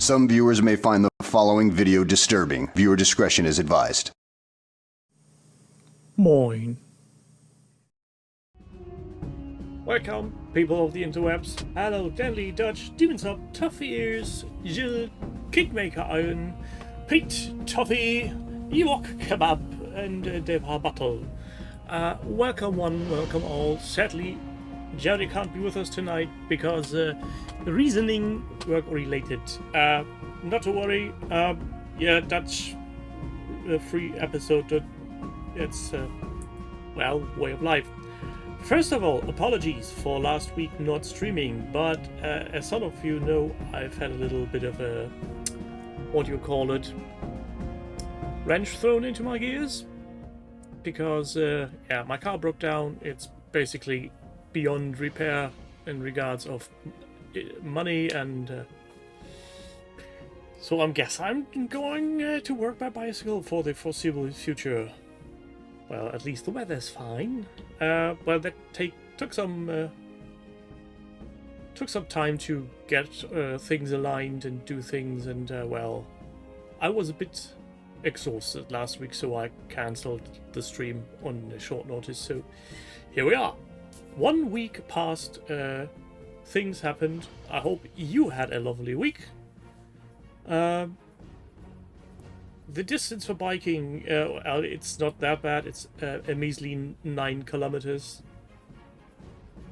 Some viewers may find the following video disturbing. Viewer discretion is advised. Moin. Welcome, people of the interwebs. Hello, Danley, Dutch, Demons Up, Toughy Ears, Jill, Kickmaker Iron, Pete, Toffee, Ewok Kebab, and Deva Battle. Welcome one, welcome all. Sadly, Jerry can't be with us tonight because reasoning work related. Not to worry, yeah, Dutch free episode, it's, well, way of life. First of all, apologies for last week not streaming, but as some of you know, I've had a little bit of a, what do you call it, wrench thrown into my gears. Because, yeah, my car broke down. It's basically beyond repair in regards of money, and so I guess I'm going to work by bicycle for the foreseeable future. Well, at least the weather's fine. Well, that took some time to get things aligned and do things, and well, I was a bit exhausted last week, so I cancelled the stream on short notice. So here we are. 1 week passed. Things happened. I hope you had a lovely week. The distance for biking, it's not that bad. It's a measly 9 kilometers,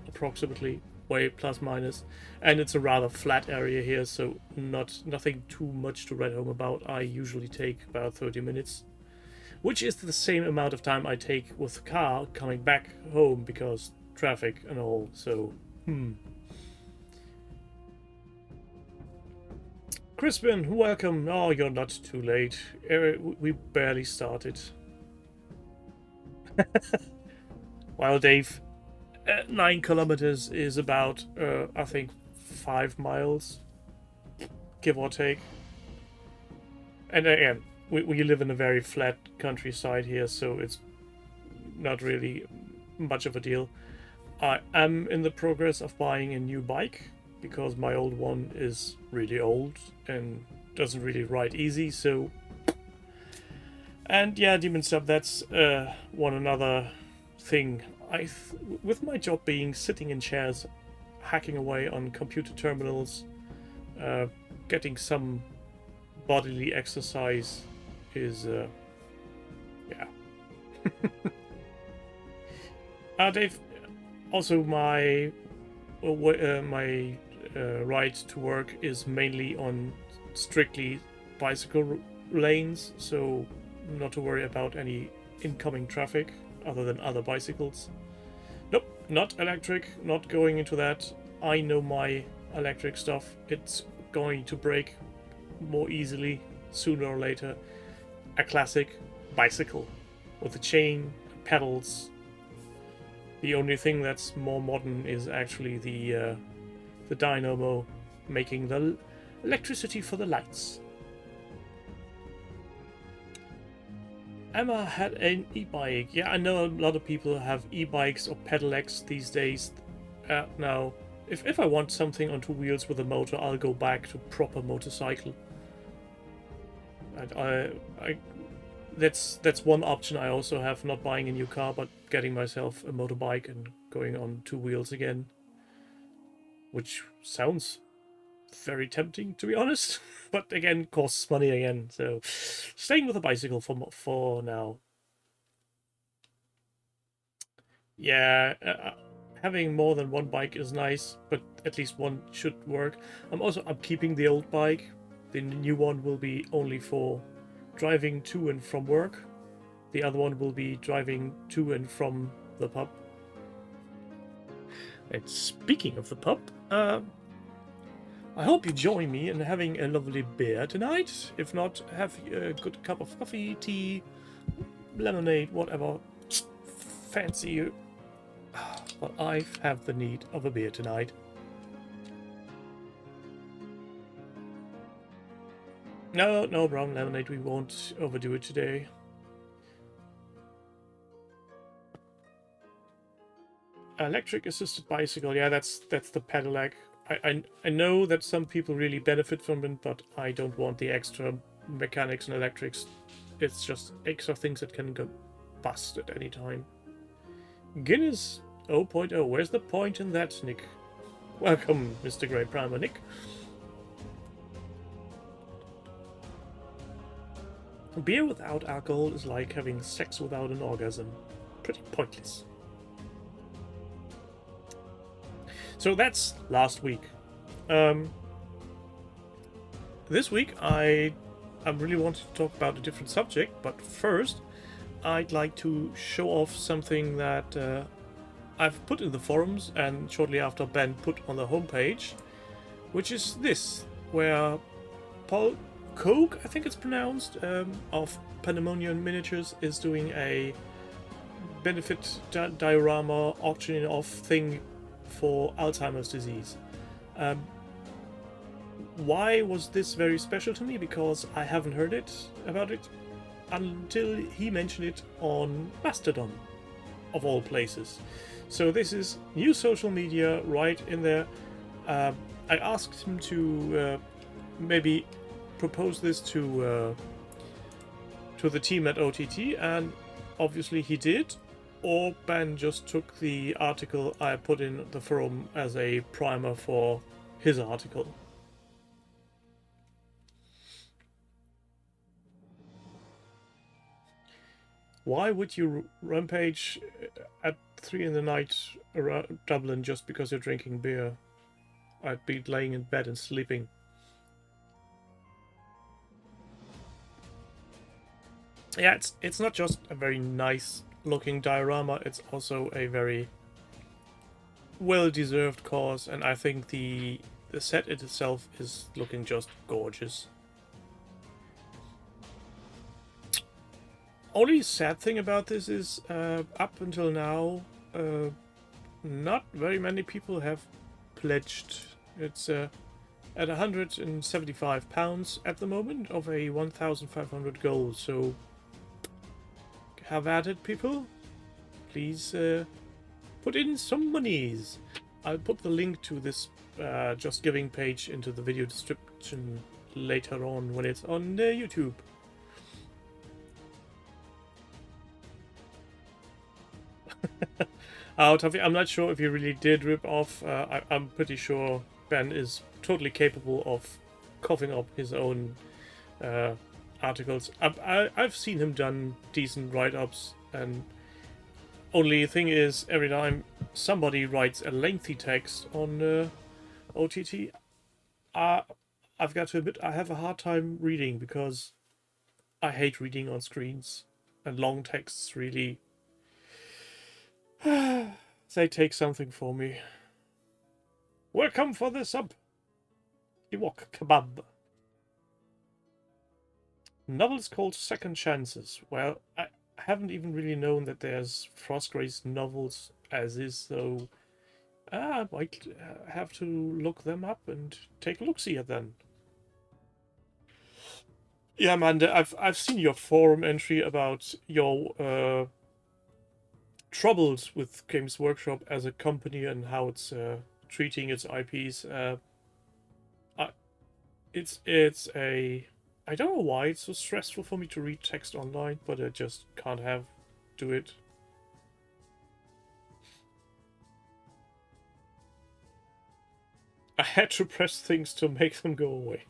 approximately, way plus minus, and it's a rather flat area here, so nothing too much to write home about. I usually take about 30 minutes, which is the same amount of time I take with the car coming back home because traffic and all. So Crispin, welcome. Oh, you're not too late. We barely started. Well, Dave, 9 kilometers is about, I think, 5 miles, give or take. And again, we live in a very flat countryside here, so it's not really much of a deal. I am in the progress of buying a new bike, because my old one is really old and doesn't really ride easy, so... And yeah, Demon Stuff, that's one another thing. With my job being sitting in chairs, hacking away on computer terminals, getting some bodily exercise is, yeah. Dave, also my ride to work is mainly on strictly bicycle lanes, so not to worry about any incoming traffic other than other bicycles. Nope, not electric, not going into that. I know my electric stuff. It's going to break more easily sooner or later. A classic bicycle with a chain, pedals. The only thing that's more modern is actually the dynamo making the electricity for the lights. Emma had an e-bike. Yeah, I know a lot of people have e-bikes or pedelecs these days. Now, if I want something on 2 wheels with a motor, I'll go back to proper motorcycle. And that's one option I also have, not buying a new car, but getting myself a motorbike and going on 2 wheels again. Which sounds very tempting, to be honest, but again, costs money again, so staying with a bicycle for now. Yeah, having more than one bike is nice, but at least one should work. I'm keeping the old bike. The new one will be only for driving to and from work. The other one will be driving to and from the pub. And speaking of the pub, I hope you join me in having a lovely beer tonight. If not, have a good cup of coffee, tea, lemonade, whatever fancy you. But I have the need of a beer tonight. No brown lemonade. We won't overdo it today. Electric assisted bicycle. Yeah, that's the pedelec. I know that some people really benefit from it, but I don't want the extra mechanics and electrics. It's just extra things that can go bust at any time. Guinness 0.0. Where's the point in that, Nick? Welcome, Mr. Grey Primer, Nick. Beer without alcohol is like having sex without an orgasm. Pretty pointless. So that's last week. This week I really wanted to talk about a different subject, but first I'd like to show off something that I've put in the forums and shortly after Ben put on the homepage, which is this, where Paul Koch, I think it's pronounced, of Pandemonium Miniatures is doing a benefit diorama auctioning off thing for Alzheimer's disease. Why was this very special to me? Because I haven't heard about it until he mentioned it on Mastodon, of all places. So this is new social media right in there. I asked him to maybe propose this to the team at OTT, and obviously he did. Or Ben just took the article I put in the forum as a primer for his article. Why would you rampage at 3 in the night around Dublin just because you're drinking beer? I'd be laying in bed and sleeping. Yeah, it's not just a very nice looking diorama, it's also a very well-deserved cause, and I think the set itself is looking just gorgeous. Only sad thing about this is up until now not very many people have pledged. It's at £175 at the moment of a 1,500 goal, so have at it, people. Please put in some monies. I'll put the link to this Just Giving page into the video description later on when it's on YouTube. Tuffy, I'm not sure if he really did rip off. I'm pretty sure Ben is totally capable of coughing up his own articles. I've seen him done decent write-ups, and only thing is, every time somebody writes a lengthy text on OTT, I've got to admit I have a hard time reading, because I hate reading on screens, and long texts really they take something for me. Welcome for the sub, Ewok Kebab. Novels called Second Chances. Well, I haven't even really known that there's Frostgrace novels as is, so I might have to look them up and take a look-see at them. Yeah, Amanda, I've seen your forum entry about your troubles with Games Workshop as a company and how it's treating its IPs. It's a... I don't know why it's so stressful for me to read text online, but I just can't do it. I had to press things to make them go away.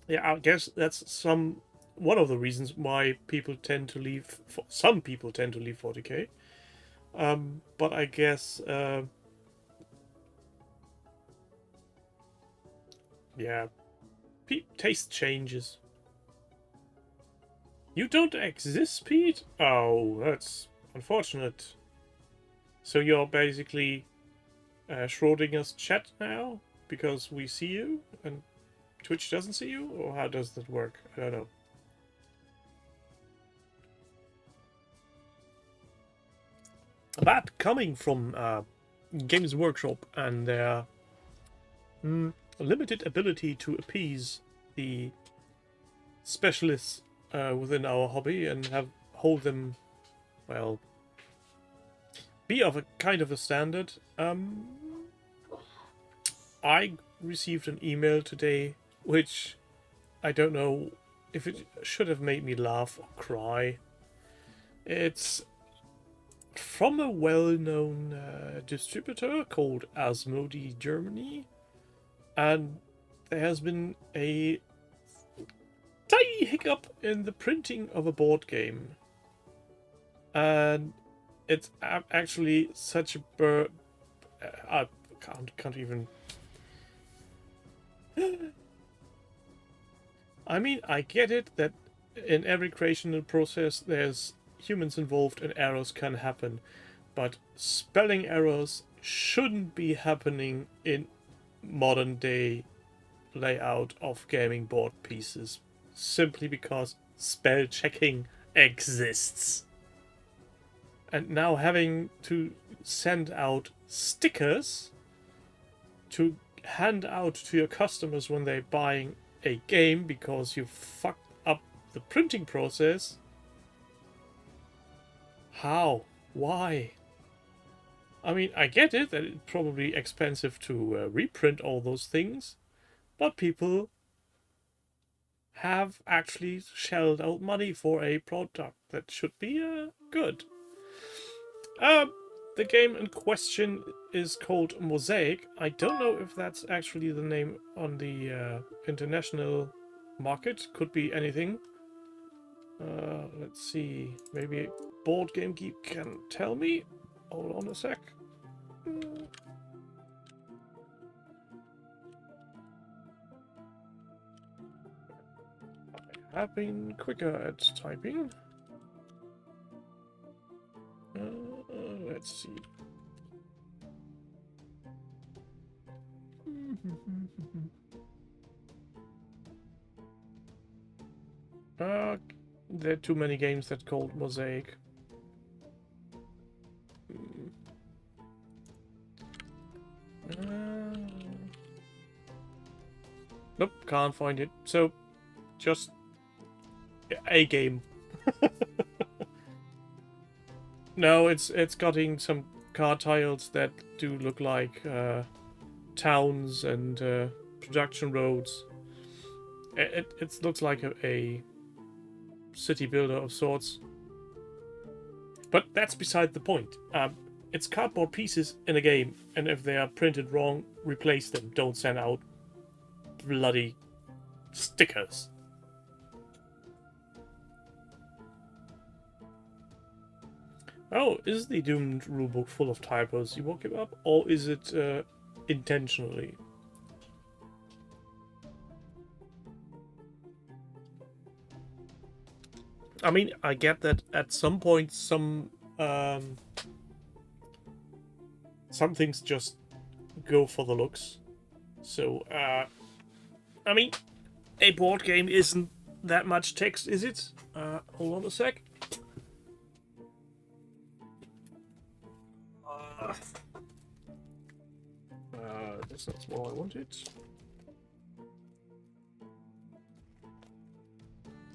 Yeah, I guess that's one of the reasons why people tend to leave. Some people tend to leave 40k, but I guess yeah, taste changes. You don't exist, Pete? Oh, that's unfortunate. So you're basically Schrodinger's chat now because we see you and Twitch doesn't see you, or how does that work? I don't know. That coming from Games Workshop and their limited ability to appease the specialists within our hobby and hold them, well, be of a kind of a standard. I received an email today, which I don't know if it should have made me laugh or cry. It's from a well-known distributor called Asmodee Germany, and there has been a tiny hiccup in the printing of a board game, and it's actually such a I can't even. I mean, I get it that in every creational process there's humans involved and errors can happen, but spelling errors shouldn't be happening in modern day layout of gaming board pieces simply because spell checking exists. And now having to send out stickers to hand out to your customers when they're buying a game because you fucked up the printing process. How? Why? I mean, I get it that it's probably expensive to reprint all those things, but people have actually shelled out money for a product that should be good. The game in question is called Mosaic. I don't know if that's actually the name on the international market. Could be anything. Let's see. Maybe Board Game Geek can tell me. Hold on a sec. I have been quicker at typing. Let's see. There are too many games that called Mosaic. Nope, can't find it. So, just a game. No, it's getting some card tiles that do look like towns and production roads. It looks like a city builder of sorts. But that's beside the point. It's cardboard pieces in a game, and if they are printed wrong, replace them. Don't send out bloody stickers. Oh, is the Doomed rulebook full of typos? You woke it up, or is it intentionally? I mean, I get that at some point some things just go for the looks. So, I mean, a board game isn't that much text, is it? Hold on a sec. That's not what I wanted.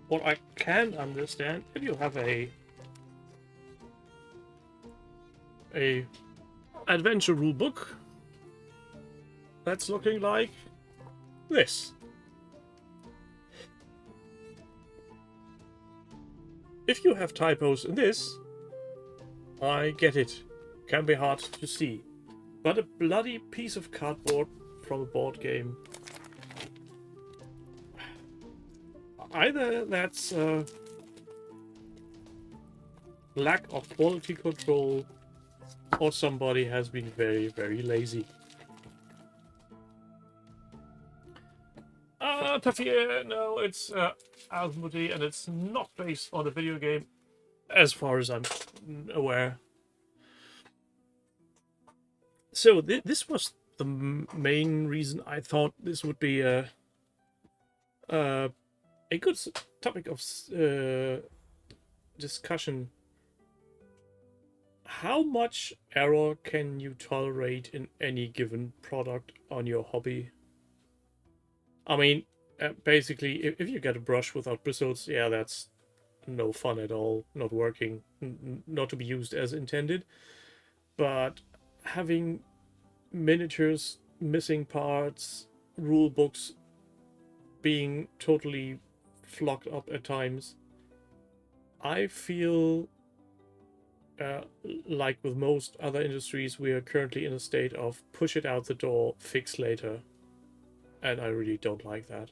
What I can understand, if you have a adventure rulebook that's looking like this. If you have typos in this, I get it. Can be hard to see. But a bloody piece of cardboard from a board game. Either that's lack of quality control, or somebody has been very, very lazy. Tafia, no, it's Asmodee, and it's not based on a video game, as far as I'm aware. So this was the main reason I thought this would be a good topic of discussion. How much error can you tolerate in any given product on your hobby? I mean, basically, if you get a brush without bristles, yeah, that's no fun at all. Not working, not to be used as intended. But having miniatures, missing parts, rule books being totally flocked up at times, I feel like with most other industries, we are currently in a state of push it out the door, fix later. And I really don't like that.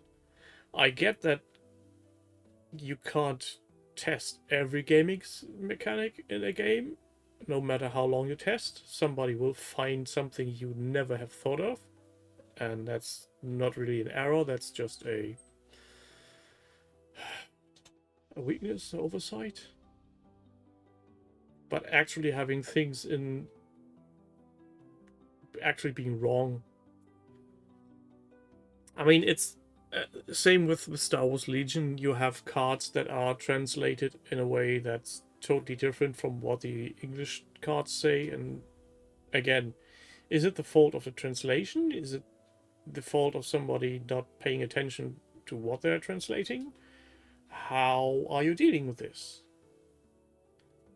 I get that you can't test every gaming mechanic in a game, no matter how long you test. Somebody will find something you never have thought of, and that's not really an error, that's just a weakness, oversight. But actually having things in actually being wrong. I mean, it's same with Star Wars Legion. You have cards that are translated in a way that's totally different from what the English cards say. And again, is it the fault of the translation? Is it the fault of somebody not paying attention to what they're translating? How are you dealing with this?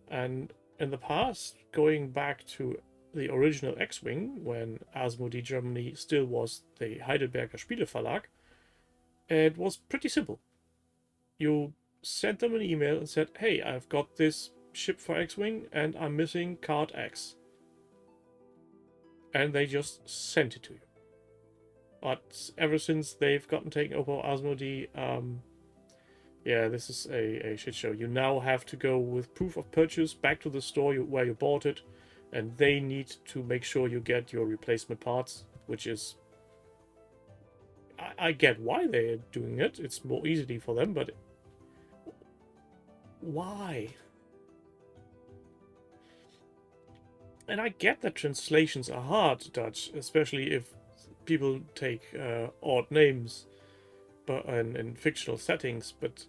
And in the past, going back to the original X-Wing, when Asmodee Germany still was the Heidelberger Spieleverlag, it was pretty simple. You sent them an email and said, hey, I've got this ship for X-Wing and I'm missing card X. And they just sent it to you. But ever since they've gotten taken over Asmodee, yeah, this is a shit show. You now have to go with proof of purchase back to the store where you bought it, and they need to make sure you get your replacement parts, which is... I get why they're doing it. It's more easily for them, but... why? And I get that translations are hard, Dutch, especially if people take odd names but in fictional settings, but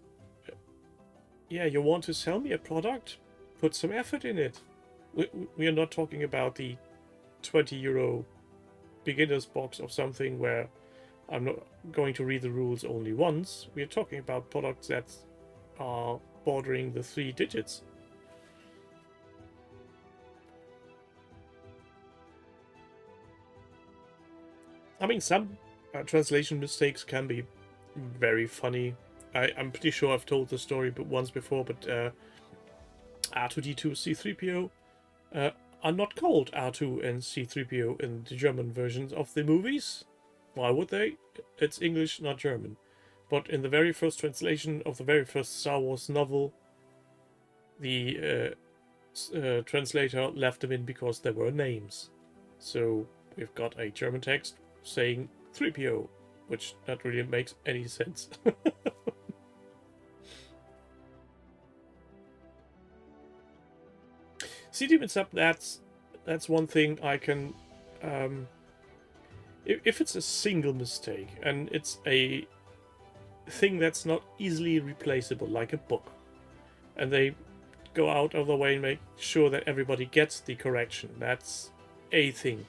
yeah, you want to sell me a product? Put some effort in it. We are not talking about the €20 beginner's box of something where I'm not going to read the rules only once. We are talking about products that are bordering the 3 digits. I mean, some translation mistakes can be very funny. I'm pretty sure I've told the story once before, but R2D2 C3PO are not called R2 and C3PO in the German versions of the movies. Why would they? It's English, not German. But in the very first translation of the very first Star Wars novel, the translator left them in because there were names. So we've got a German text saying 3PO, which not really makes any sense. See, Demons Up, that's one thing I can... if it's a single mistake, and it's a thing that's not easily replaceable, like a book, and they go out of the way and make sure that everybody gets the correction, that's a thing.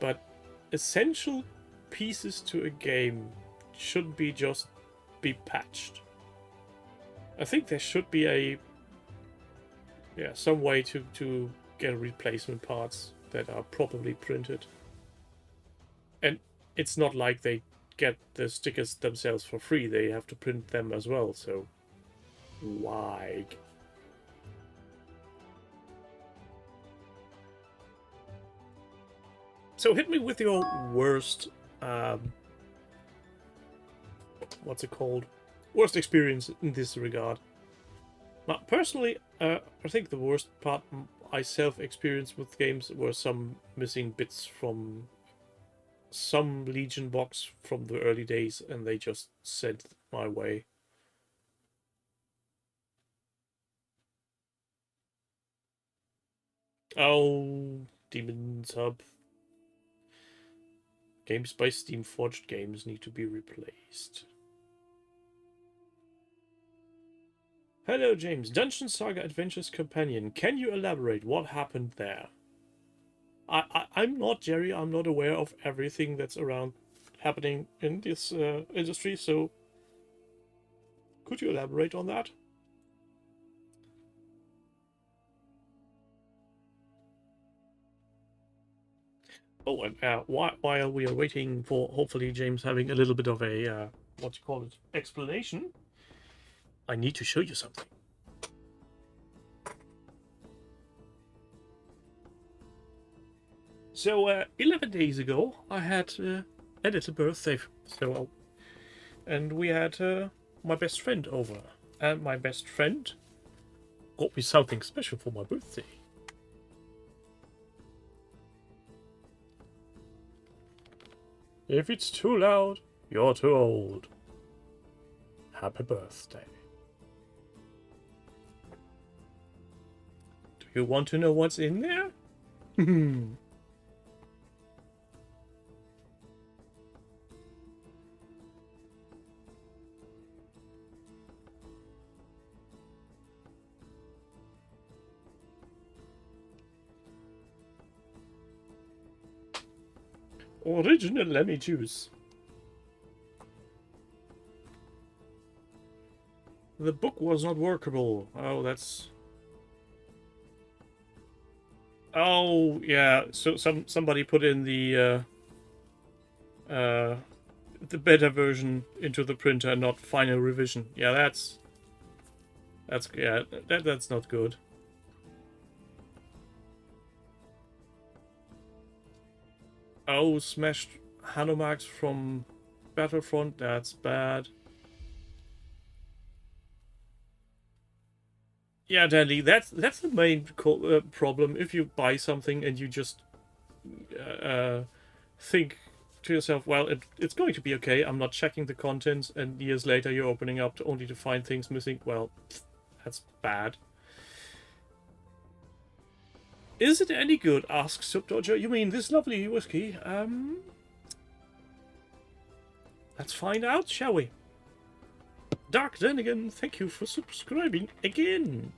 But essential pieces to a game shouldn't be just be patched. I think there should be some way to get replacement parts that are properly printed. And it's not like they get the stickers themselves for free, they have to print them as well, so why? So hit me with your worst, what's it called? Worst experience in this regard. Now, personally, I think the worst part I self-experienced with games were some missing bits from some Legion box from the early days, and they just sent my way. Oh, Demons Hub. Games by Steam Forged Games need to be replaced. Hello, James. Dungeon Saga Adventures Companion. Can you elaborate what happened there? I'm not, Jerry. I'm not aware of everything that's around happening in this industry. So, could you elaborate on that? Oh, and while we are waiting for hopefully James having a little bit of a what you call it, explanation, I need to show you something. So 11 days ago, I had a little birthday, and we had my best friend over, and my best friend got me something special for my birthday. If it's too loud, you're too old. Happy birthday. Do you want to know what's in there? Original lemon juice. The book was not workable. Oh, that's... Oh, yeah. So somebody put in the beta version into the printer, not final revision. Yeah, that's not good. Oh, smashed Hanomaks from Battlefront. That's bad. Yeah, Dandy, that's the main problem. If you buy something and you just think to yourself, well, it's going to be okay, I'm not checking the contents, and years later you're opening up only to find things missing, well, that's bad. Is it any good? Asks Subdodger. You mean this lovely whiskey? Let's find out, shall we? Dark Denigan, thank you for subscribing again.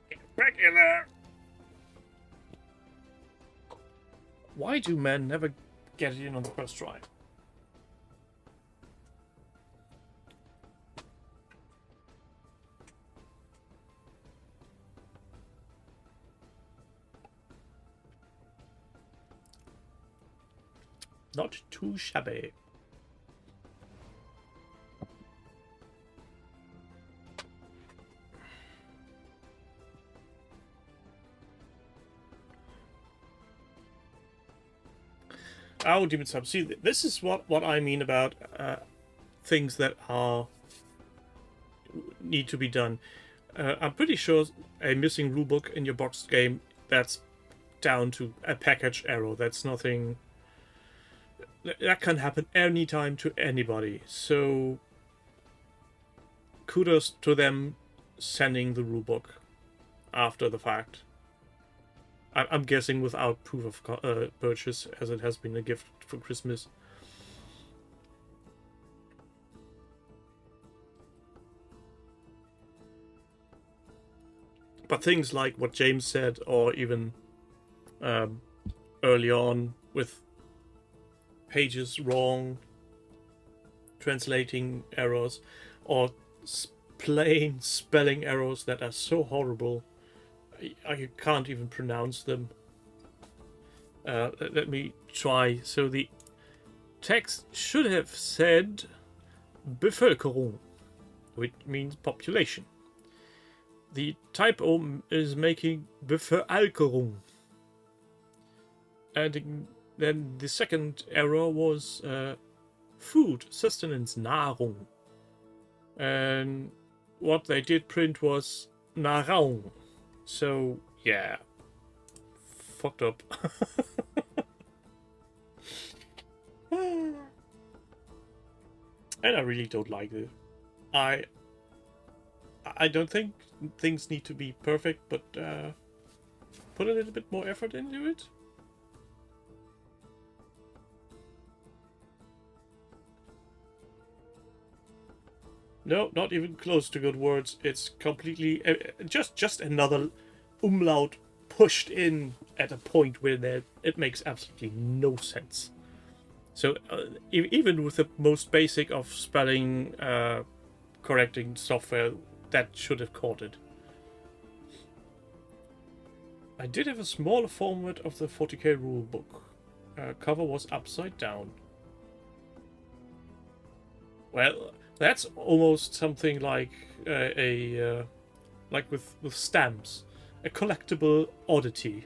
Get back in there. Why do men never get it in on the first try? Not too shabby. Oh, Demon Sub. See, this is what I mean about things that need to be done. I'm pretty sure a missing rulebook in your boxed game, that's down to a package error. That's nothing... That can happen anytime to anybody. So, kudos to them sending the rulebook after the fact. I'm guessing without proof of purchase, as it has been a gift for Christmas. But things like what James said, or even early on with pages wrong, translating errors, or plain spelling errors that are so horrible I can't even pronounce them. Let me try. So the text should have said Bevölkerung, which means population. The typo is making Bevölkerung. And then the second error was food, sustenance, Nahrung. And what they did print was Nahrung. So, yeah. Fucked up. And I really don't like it. I don't think things need to be perfect, but put a little bit more effort into it. No, not even close to good words. It's completely just another umlaut pushed in at a point where it makes absolutely no sense. So even with the most basic of spelling correcting software, that should have caught it. I did have a smaller format of the 40k rulebook. Cover was upside down. Well, that's almost something like like with stamps, a collectible oddity.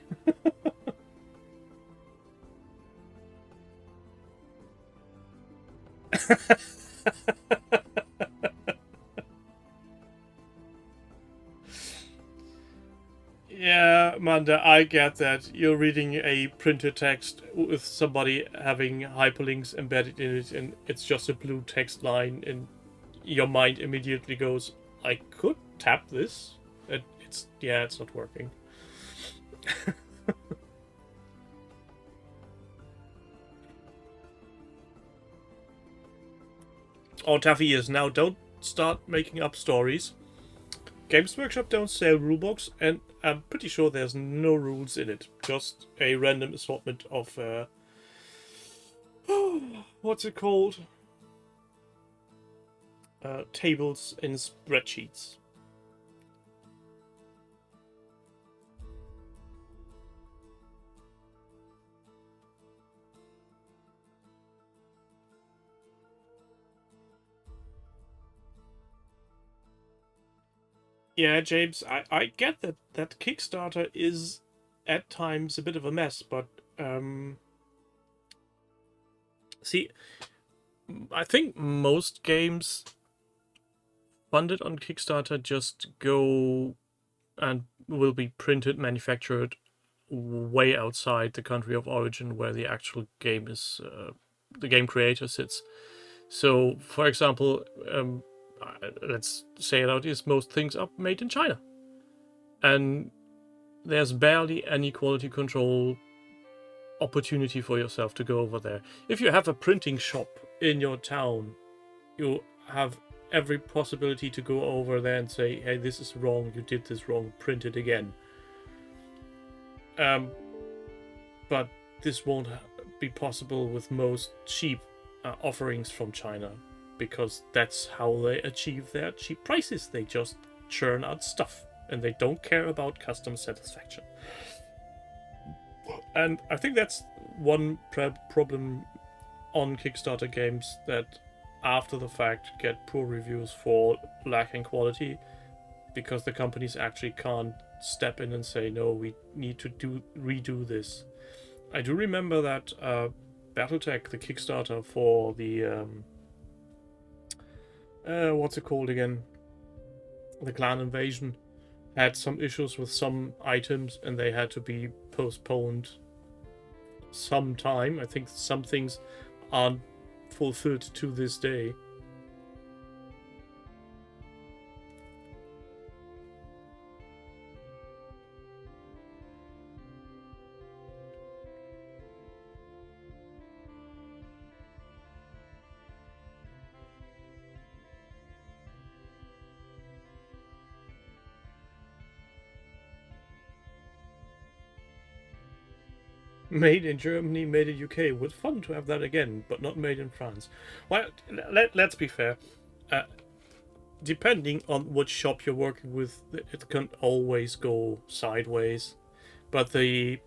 Yeah, Manda, I get that. You're reading a printed text with somebody having hyperlinks embedded in it, and it's just a blue text line, and your mind immediately goes, I could tap this. It's not working. Oh, tough ears. Now don't start making up stories. Games Workshop don't sell rulebooks, and I'm pretty sure there's no rules in it. Just a random assortment of what's it called? Tables in spreadsheets. Yeah, James, I get that Kickstarter is at times a bit of a mess, but see, I think most games funded on Kickstarter just go and will be printed, manufactured way outside the country of origin where the actual game is, the game creator sits. So, for example, let's say it out, is most things are made in China. And there's barely any quality control opportunity for yourself to go over there. If you have a printing shop in your town, you have every possibility to go over there and say, hey, this is wrong, you did this wrong, print it again. But this won't be possible with most cheap offerings from China, because that's how they achieve their cheap prices. They just churn out stuff, and they don't care about customer satisfaction. And I think that's one problem on Kickstarter games, that after the fact get poor reviews for lacking quality, because the companies actually can't step in and say, no, we need to redo this. I do remember that Battletech, the Kickstarter for the what's it called again? The Clan Invasion, had some issues with some items, and they had to be postponed some time. I think some things aren't fulfilled to this day. Made in Germany, made in UK. Would fun to have that again, but not made in France. Well, let's be fair. Depending on which shop you're working with, it can always go sideways. But the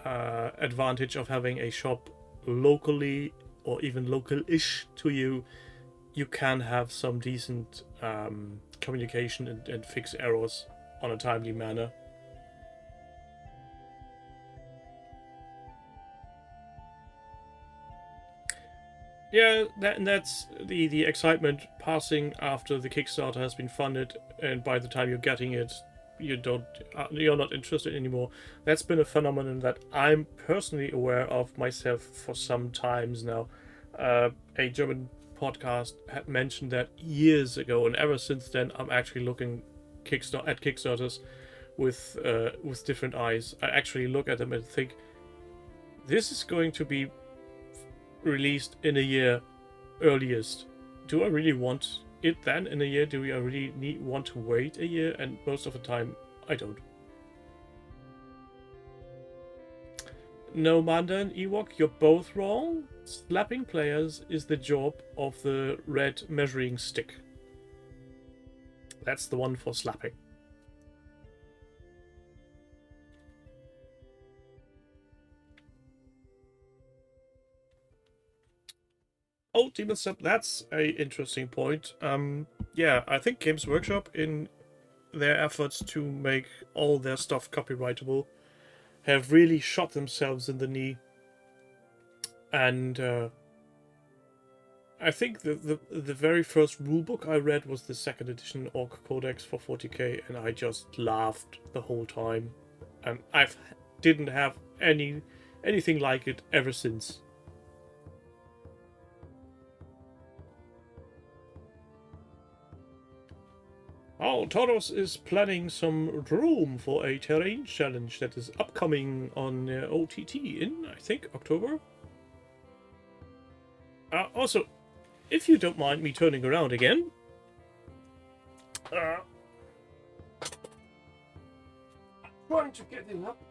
advantage of having a shop locally, or even local-ish to you, you can have some decent communication and fix errors on a timely manner. Yeah, that's the excitement passing after the Kickstarter has been funded, and by the time you're getting it, you're not interested anymore. That's been a phenomenon that I'm personally aware of myself for some times now. A German podcast had mentioned that years ago, and ever since then, I'm actually looking at Kickstarters with different eyes. I actually look at them and think, this is going to be released in a year earliest. Do I really want it then in a year? Do we really want to wait a year? And most of the time, I don't. No, Manda and Ewok, you're both wrong. Slapping players is the job of the red measuring stick. That's the one for slapping. Oh, Demon Sub, that's a interesting point. Yeah, I think Games Workshop, in their efforts to make all their stuff copyrightable, have really shot themselves in the knee. And I think the very first rulebook I read was the second edition Orc Codex for 40k, and I just laughed the whole time. And I didn't have anything like it ever since. Oh, Toros is planning some room for a terrain challenge that is upcoming on OTT in, I think, October. Also, if you don't mind me turning around again. Trying to get it up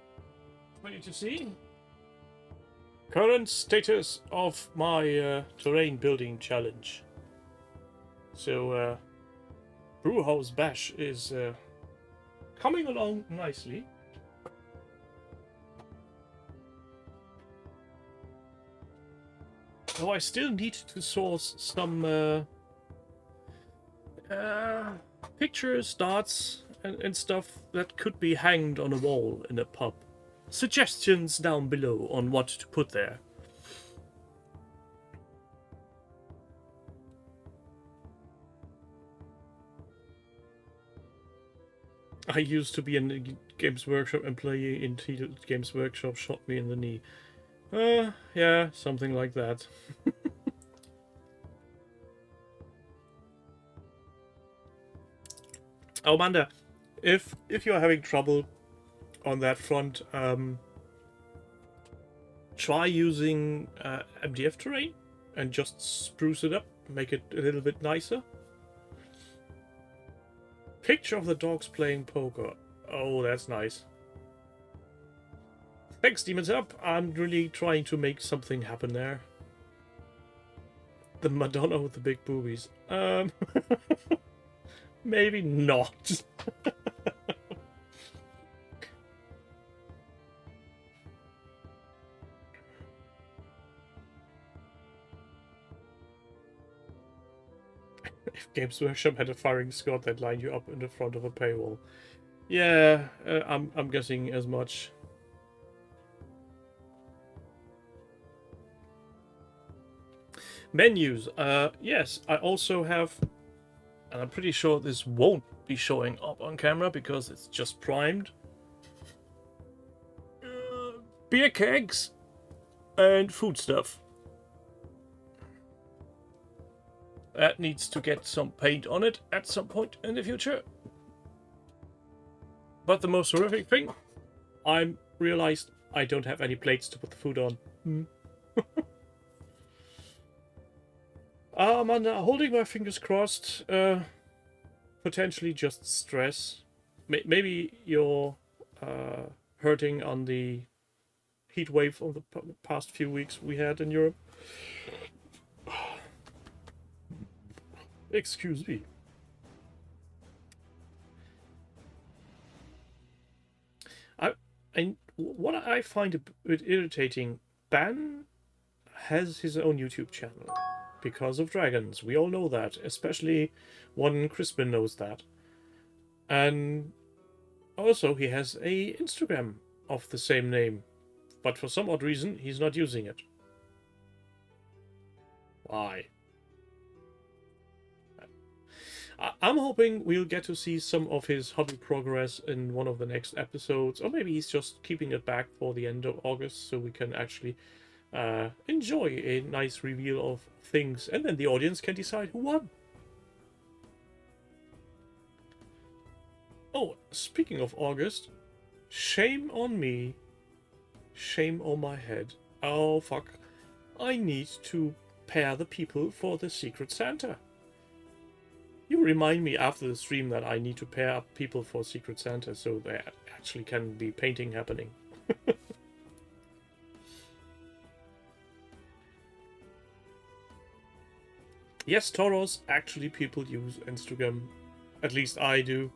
for you to see. Current status of my terrain building challenge. So, Brewhouse Bash is coming along nicely. Though I still need to source some pictures, darts, and stuff that could be hanged on a wall in a pub. Suggestions down below on what to put there. I used to be a Games Workshop employee until Games Workshop shot me in the knee. Yeah, something like that. Oh, Amanda, if you're having trouble on that front, try using MDF terrain and just spruce it up, make it a little bit nicer. Picture of the dogs playing poker. Oh, that's nice. Thanks, Demons Up. I'm really trying to make something happen there. The Madonna with the big boobies. Maybe not. If Games Workshop had a firing squad, they'd line you up in the front of a paywall. Yeah, I'm guessing as much. Menus. Yes, I also have, and I'm pretty sure this won't be showing up on camera because it's just primed. Beer kegs and food stuff. That needs to get some paint on it at some point in the future. But the most horrific thing, I realized I don't have any plates to put the food on. I'm holding my fingers crossed. Potentially just stress. Maybe you're hurting on the heat wave of the past few weeks we had in Europe. Excuse me. What I find a bit irritating, Ban has his own YouTube channel because of dragons. We all know that, especially one Crispin knows that. And also he has a Instagram of the same name, but for some odd reason he's not using it. Why? I'm hoping we'll get to see some of his hobby progress in one of the next episodes, or maybe he's just keeping it back for the end of August so we can actually enjoy a nice reveal of things, and then the audience can decide who won. Oh, speaking of August, shame on me, shame on my head. Oh fuck, I need to pair the people for the Secret Santa. You remind me after the stream that I need to pair up people for Secret Santa so there actually can be painting happening. Yes, Toros, actually people use Instagram. At least I do.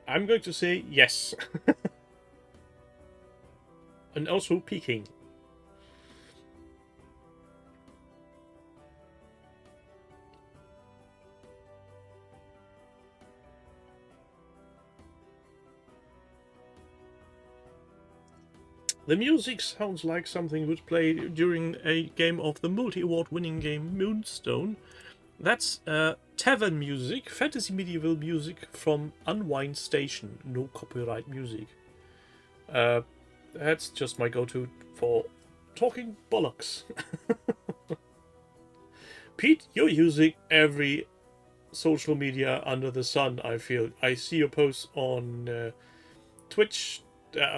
I'm going to say yes. And also peeking. The music sounds like something would play during a game of the multi-award winning game Moonstone. That's tavern music, fantasy medieval music from Unwind Station. No copyright music. That's just my go-to for talking bollocks. Pete, you're using every social media under the sun, I feel. I see your posts on Twitch,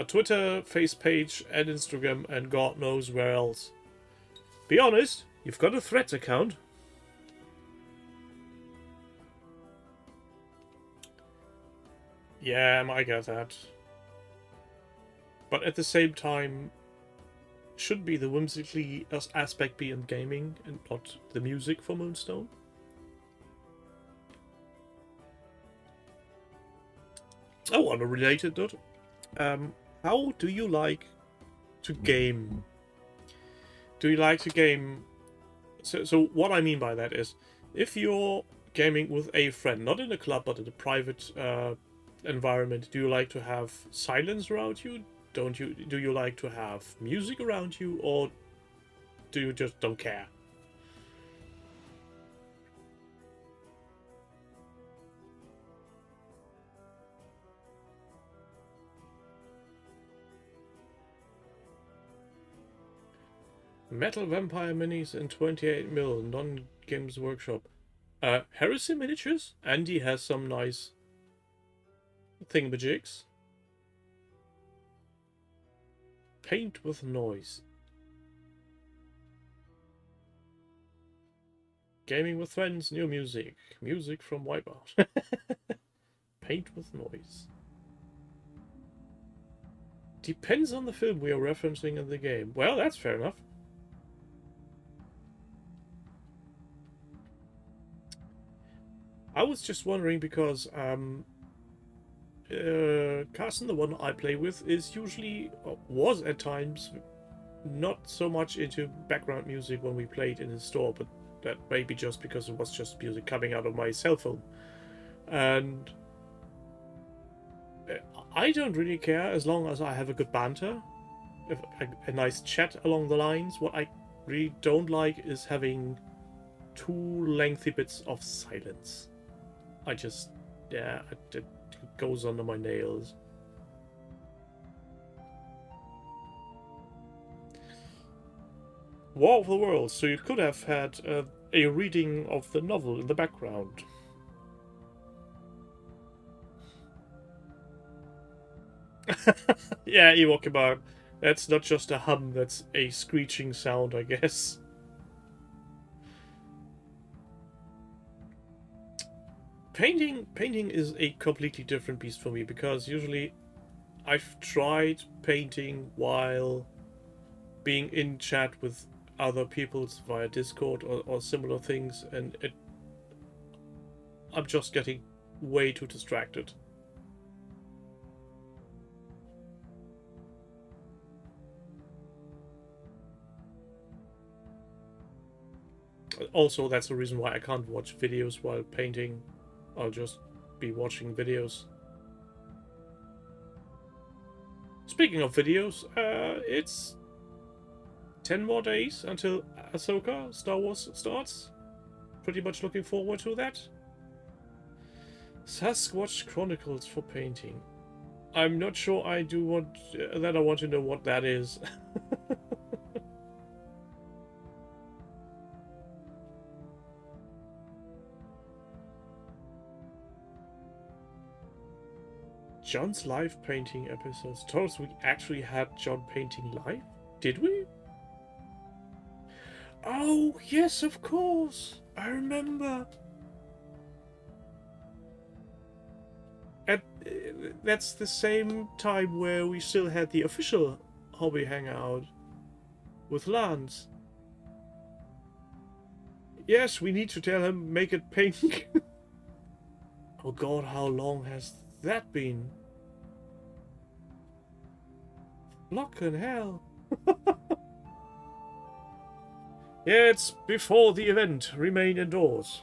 Twitter, face page, and Instagram, and God knows where else. Be honest, you've got a Threads account. Yeah, I get that. But at the same time, should be the whimsically aspect be in gaming and not the music for Moonstone? Oh, on a related note, how do you like to game? Do you like to game? So what I mean by that is, if you're gaming with a friend, not in a club but in a private environment, do you like to have silence around you? Do you like to have music around you, or do you just don't care? Metal Vampire Minis in 28mm, non-Games Workshop. Heresy Miniatures? Andy has some nice thingamajigs. Paint with noise. Gaming with friends, new music. Music from Wipeout. Paint with noise. Depends on the film we are referencing in the game. Well, that's fair enough. I was just wondering because Carson, the one I play with, is usually, was at times, not so much into background music when we played in his store, but that may be just because it was just music coming out of my cell phone. And I don't really care as long as I have a good banter, a nice chat along the lines. What I really don't like is having too lengthy bits of silence. I just, yeah, it goes under my nails. War of the Worlds, so you could have had a reading of the novel in the background. Yeah, Ewok Kebab. That's not just a hum, that's a screeching sound, I guess. Painting is a completely different beast for me, because usually I've tried painting while being in chat with other people via Discord or similar things, and I'm just getting way too distracted. Also, that's the reason why I can't watch videos while painting. I'll just be watching videos. Speaking of videos, it's 10 more days until Ahsoka Star Wars starts. Pretty much looking forward to that. Sasquatch Chronicles for painting. I'm not sure I do want that. I want to know what that is. John's live painting episodes. Told us we actually had John painting live? Did we? Oh, yes, of course. I remember. That's the same time where we still had the official hobby hangout with Lance. Yes, we need to tell him, make it pink. Oh god, how long has that been? Fucking hell. Yeah, it's before the event. Remain indoors.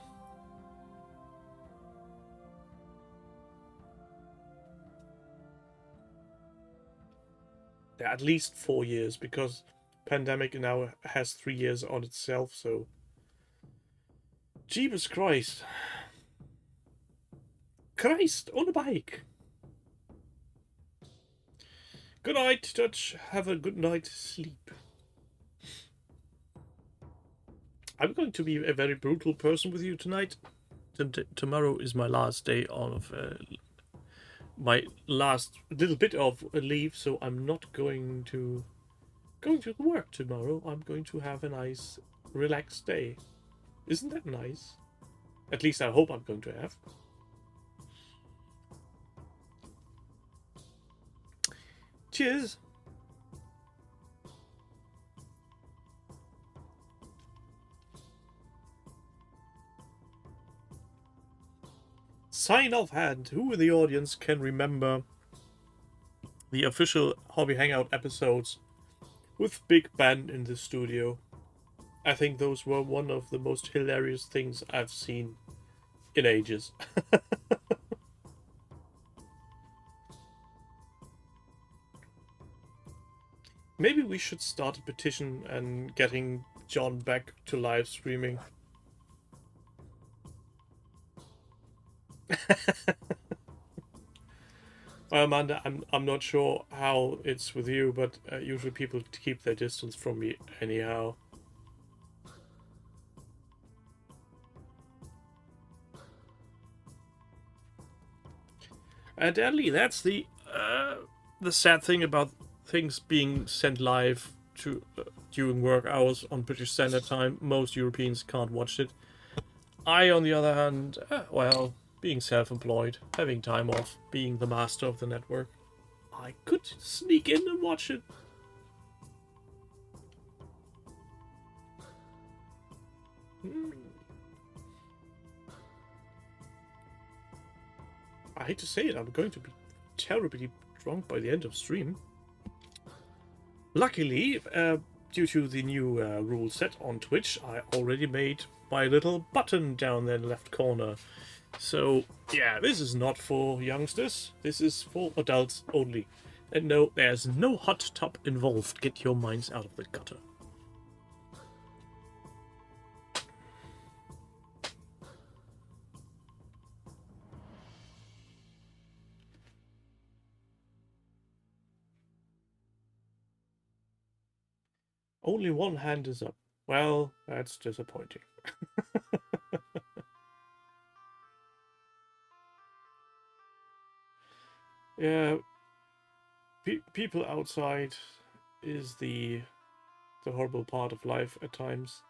Yeah, at least 4 years, because pandemic now has 3 years on itself, so... Jeebus Christ. Christ, on a bike. Good night, Dutch. Have a good night's sleep. I'm going to be a very brutal person with you tonight. Tomorrow is my last day of my last little bit of leave, so I'm not going to work tomorrow. I'm going to have a nice, relaxed day. Isn't that nice? At least I hope I'm going to have. Cheers. Sign of hand. Who in the audience can remember the official Hobby Hangout episodes with Big Ben in the studio? I think those were one of the most hilarious things I've seen in ages. Maybe we should start a petition and getting John back to live streaming. Well, Amanda, I'm not sure how it's with you, but usually people keep their distance from me anyhow. And Deadly, that's the sad thing about things being sent live to during work hours on British Standard Time. Most Europeans can't watch it. I, on the other hand, well, being self-employed, having time off, being the master of the network, I could sneak in and watch it. I hate to say it, I'm going to be terribly drunk by the end of stream. Luckily, due to the new rule set on Twitch, I already made my little button down there in the left corner. So, yeah, this is not for youngsters. This is for adults only. And no, there's no hot tub involved. Get your minds out of the gutter. Only one hand is up. Well, that's disappointing. Yeah, people outside is the horrible part of life at times.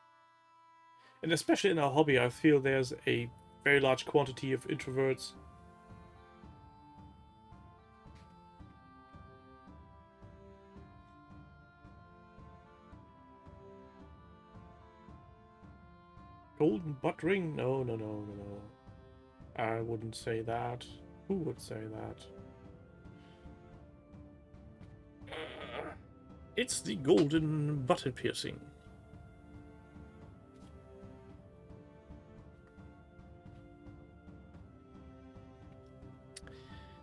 And especially in our hobby, I feel there's a very large quantity of introverts. Golden butt ring? No, no, no, no, no. I wouldn't say that. Who would say that? It's the golden button piercing.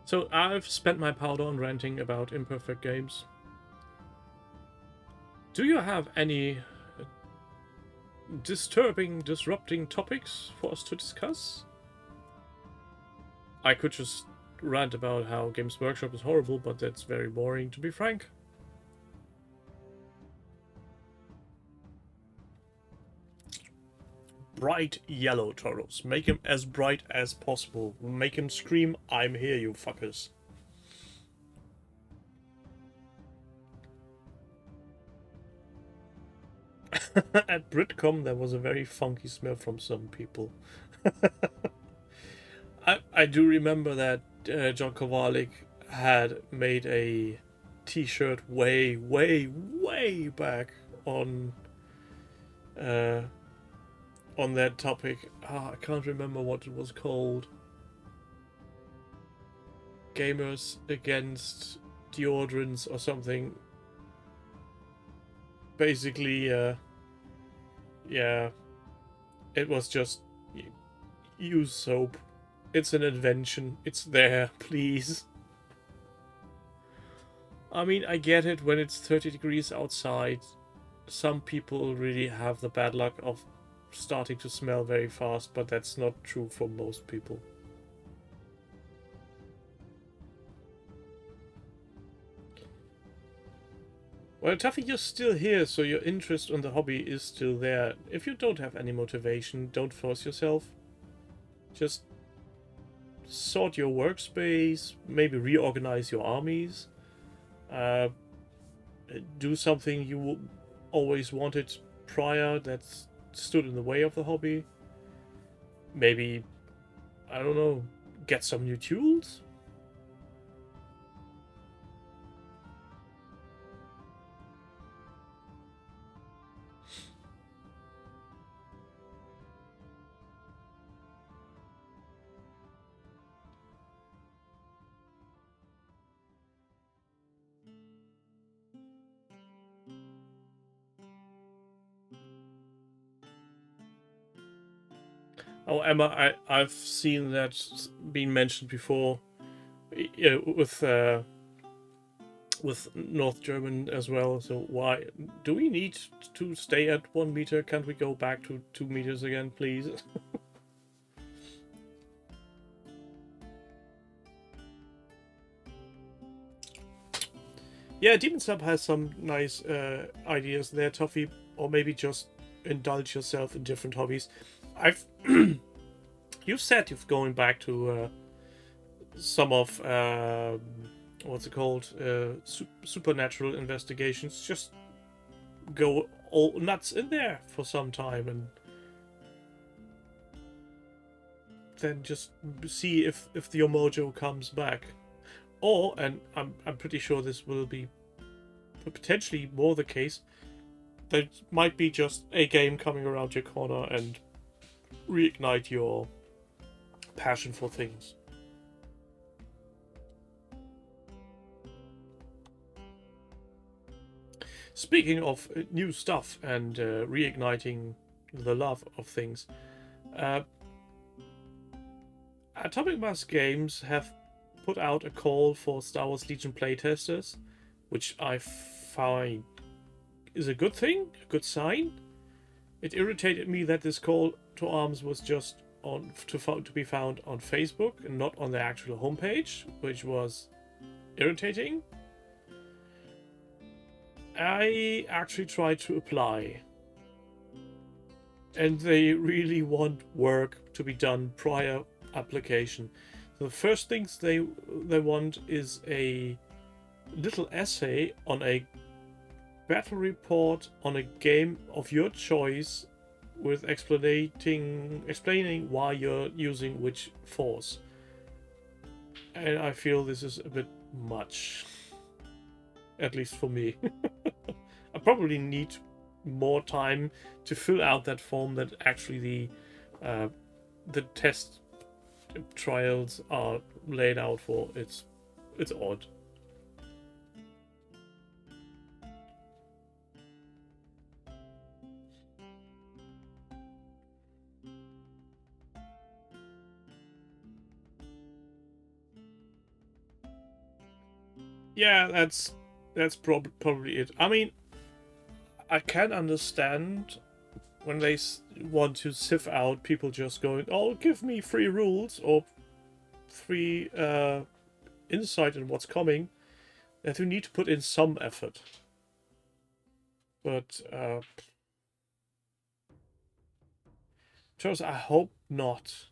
So I've spent my powder on ranting about imperfect games. Do you have any disturbing, disrupting topics for us to discuss? I could just rant about how Games Workshop is horrible, but that's very boring, to be frank. Bright yellow Toros. Make him as bright as possible. Make him scream, "I'm here, you fuckers." At Britcom, there was a very funky smell from some people. I do remember that John Kowalik had made a T-shirt way back uh, on that topic. I can't remember what it was called. Gamers against deodorants or something. Basically, yeah, it was just use soap. It's an invention. It's there, please. I mean, I get it when it's 30 degrees outside. Some people really have the bad luck of starting to smell very fast, but that's not true for most people. Well, Tuffy, you're still here, so your interest in the hobby is still there. If you don't have any motivation, don't force yourself. Just sort your workspace, maybe reorganize your armies. Do something you always wanted prior that stood in the way of the hobby. Maybe, I don't know, get some new tools? Oh, Emma, I've seen that being mentioned before with North German as well. So why do we need to stay at 1 meter? Can't we go back to 2 meters again, please? Yeah, Demon Sub has some nice ideas there, Toffee, or maybe just indulge yourself in different hobbies. I've you've said you've going back to some of what's it called, supernatural investigations. Just go all nuts in there for some time and then just see if your mojo comes back. Or, and I'm pretty sure this will be potentially more the case, there might be just a game coming around your corner and reignite your passion for things. Speaking of new stuff and reigniting the love of things, Atomic Mass Games have put out a call for Star Wars Legion playtesters, which I find is a good thing, a good sign. It irritated me that this call to arms was just to be found on Facebook and not on the actual homepage, which was irritating. I actually tried to apply, and they really want work to be done prior application. The first things they want is a little essay on a battle report on a game of your choice, with explaining why you're using which force. And I feel this is a bit much, at least for me. I probably need more time to fill out that form that actually the test trials are laid out for. It's odd. Yeah, that's probably it. I mean, I can understand when they want to sieve out people just going, "Oh, give me free rules or free insight in what's coming," that you need to put in some effort. But Charles, I hope not.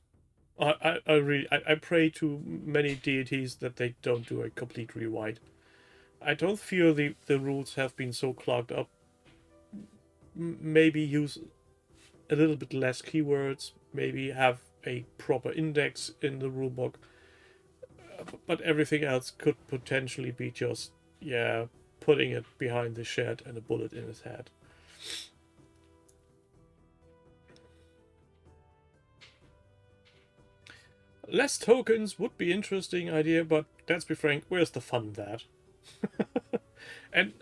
I really I pray to many deities that they don't do a complete rewrite. I don't feel the rules have been so clogged up maybe use a little bit less keywords, maybe have a proper index in the rulebook, but everything else could potentially be just, yeah, putting it behind the shed and a bullet in his head. Less tokens would be interesting idea, but let's be frank, where's the fun in that? And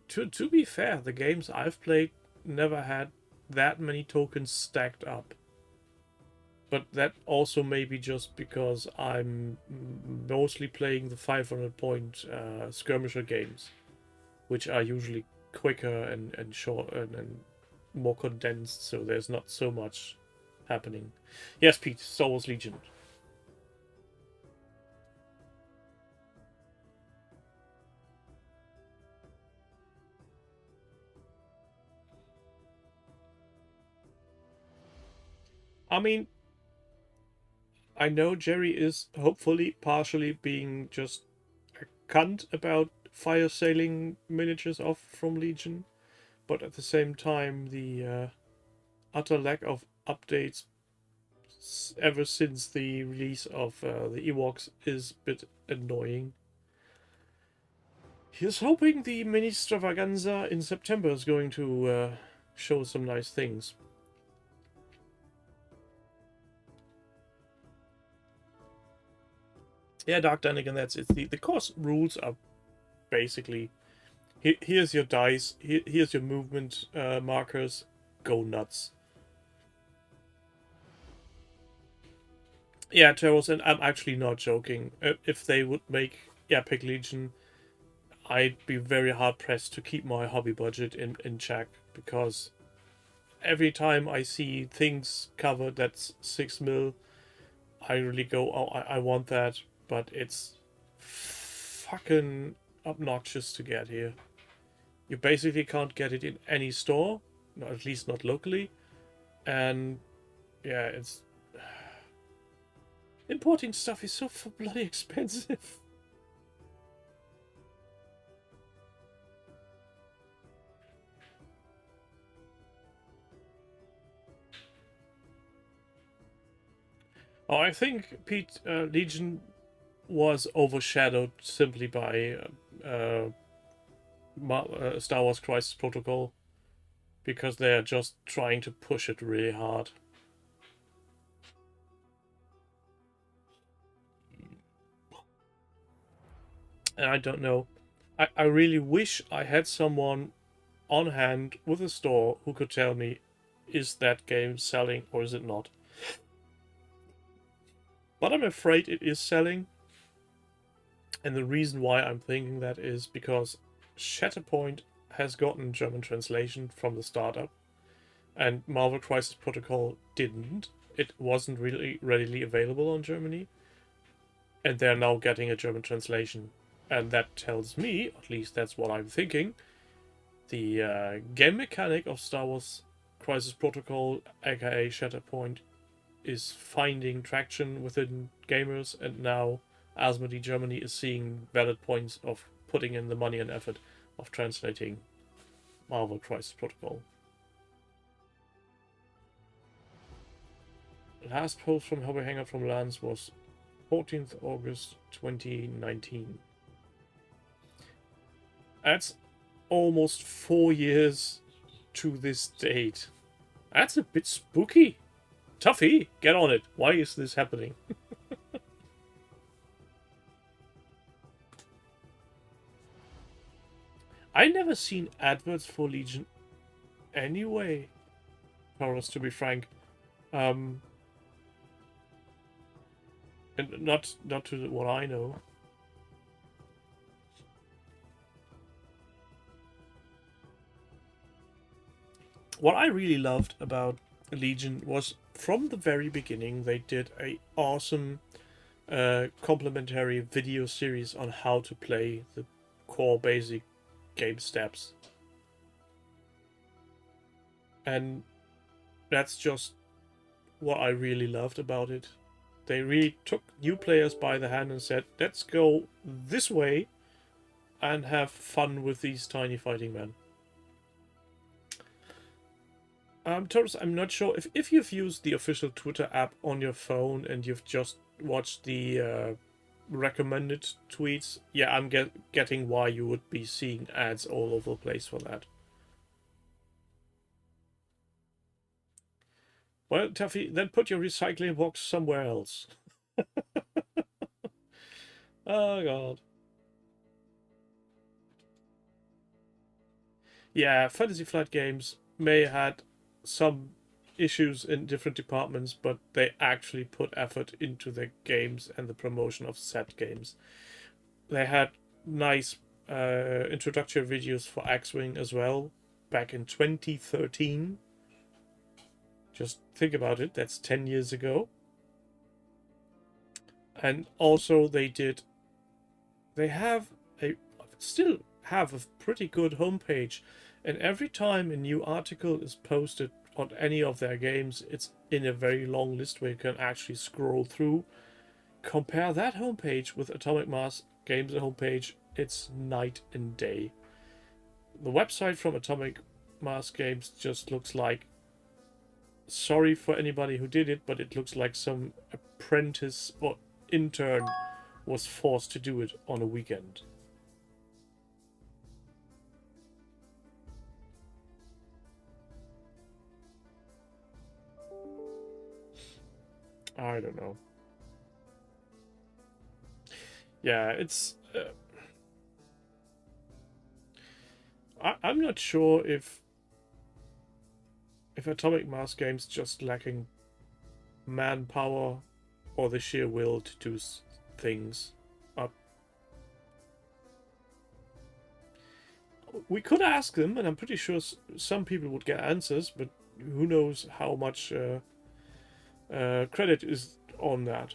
to be fair, the games I've played never had that many tokens stacked up. But that also may be just because I'm mostly playing the 500 point skirmisher games, which are usually quicker and short and more condensed, so there's not so much happening. Yes, Pete, Star Wars Legion. I mean, I know Jerry is hopefully partially being just a cunt about fire sailing miniatures off from Legion, but at the same time, the utter lack of updates ever since the release of the Ewoks is a bit annoying. He's hoping the mini extravaganza in September is going to show some nice things. Yeah, Dark Dunnigan, that's it. The course rules are basically, here's your dice, here's your movement markers, go nuts. Yeah, Terrors, and I'm actually not joking. If they would make Epic Legion, I'd be very hard pressed to keep my hobby budget in check, because every time I see things covered that's 6 mil, I really go, oh, I want that, but it's fucking obnoxious to get here. You basically can't get it in any store, at least not locally, and yeah, it's importing stuff is so bloody expensive. Oh, I think Pete Legion was overshadowed simply by Star Wars Crisis Protocol, because they are just trying to push it really hard. And I don't know. I really wish I had someone on hand with a store who could tell me, is that game selling or is it not? But I'm afraid it is selling. And the reason why I'm thinking that is because Shatterpoint has gotten German translation from the startup, and Marvel Crisis Protocol didn't. It wasn't really readily available on Germany, and they're now getting a German translation. And that tells me, at least that's what I'm thinking, the game mechanic of Star Wars Crisis Protocol, aka Shatterpoint, is finding traction within gamers, and now Asmodee Germany is seeing valid points of putting in the money and effort of translating Marvel Crisis Protocol. Last post from Hobby Hangout from Lance was 14th August 2019. That's almost 4 years to this date. That's a bit spooky. Tuffy, get on it. Why is this happening? I never seen adverts for Legion anyway, Taurus, to be frank. And not to what I know. What I really loved about Legion was, from the very beginning, they did a awesome complimentary video series on how to play the core basic game steps. And that's just what I really loved about it. They really took new players by the hand and said, let's go this way and have fun with these tiny fighting men. Taurus, I'm not sure if you've used the official Twitter app on your phone and you've just watched the recommended tweets. Yeah, I'm getting why you would be seeing ads all over the place for that. Well, Tuffy, then put your recycling box somewhere else. Oh, God. Yeah, Fantasy Flight Games may have had some issues in different departments, but they actually put effort into their games and the promotion of said games. They had nice introductory videos for X-Wing as well, back in 2013. Just think about it, that's 10 years ago. And also they still have a pretty good homepage, and every time a new article is posted on any of their games, it's in a very long list where you can actually scroll through. Compare that homepage with Atomic Mass Games homepage, it's night and day. The website from Atomic Mass Games just looks like, sorry for anybody who did it, but it looks like some apprentice or intern was forced to do it on a weekend. I don't know. Yeah, it's... I'm not sure if Atomic Mass Games just lacking manpower or the sheer will to do things. We could ask them, and I'm pretty sure some people would get answers, but who knows how much credit is on that.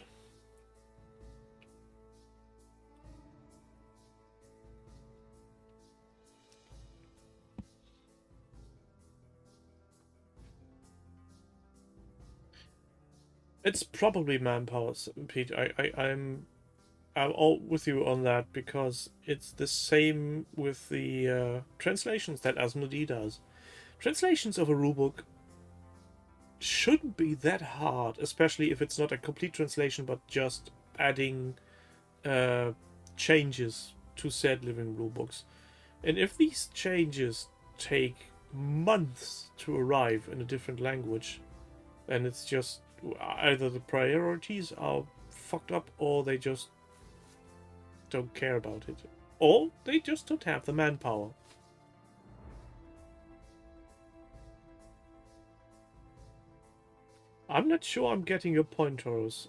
It's probably manpower, Pete. I'm all with you on that, because it's the same with the translations that Asmodee does. Translations of a rulebook shouldn't be that hard, especially if it's not a complete translation but just adding changes to said living rulebooks. And if these changes take months to arrive in a different language, then it's just either the priorities are fucked up, or they just don't care about it, or they just don't have the manpower. I'm not sure I'm getting your point, Taurus.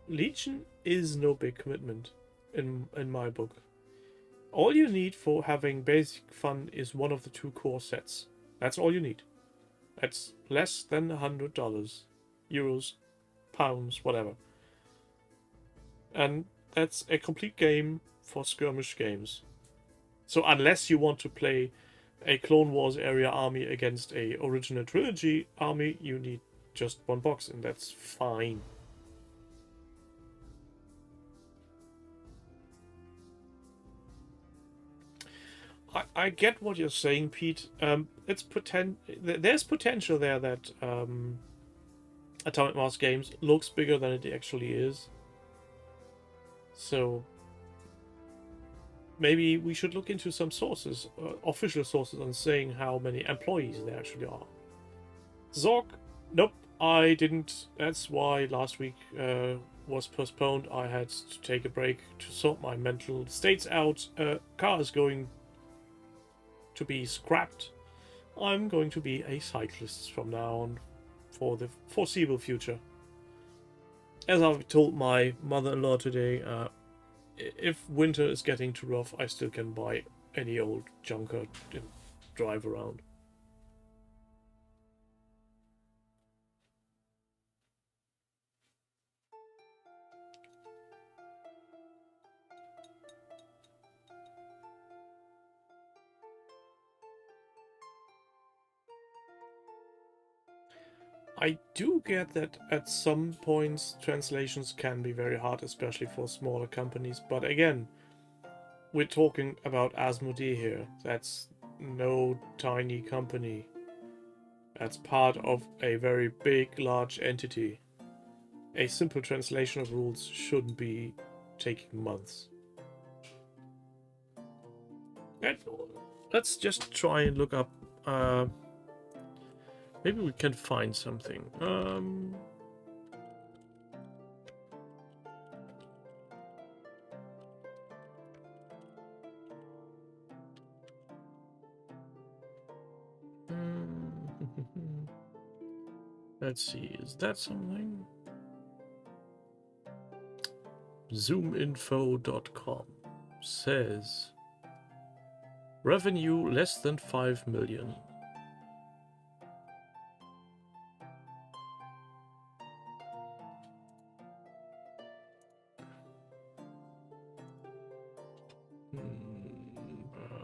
Legion is no big commitment in my book. All you need for having basic fun is one of the two core sets. That's all you need. That's less than $100, euros, pounds, whatever. And that's a complete game for skirmish games. So unless you want to play a Clone Wars area army against a original trilogy army, you need just one box, and that's fine. I get what you're saying, Pete. There's potential there that Atomic Mass Games looks bigger than it actually is. So maybe we should look into some sources, official sources, on saying how many employees there actually are. Zorg, nope, I didn't. That's why last week was postponed. I had to take a break to sort my mental states out. Car is going to be scrapped. I'm going to be a cyclist from now on for the foreseeable future. As I've told my mother-in-law today, if winter is getting too rough, I still can buy any old junker and drive around. I do get that at some points translations can be very hard, especially for smaller companies, but again, we're talking about Asmodee here. That's no tiny company. That's part of a very big, large entity. A simple translation of rules shouldn't be taking months. And let's just try and look up. Maybe we can find something. Let's see, is that something? Zoominfo.com says revenue less than 5 million.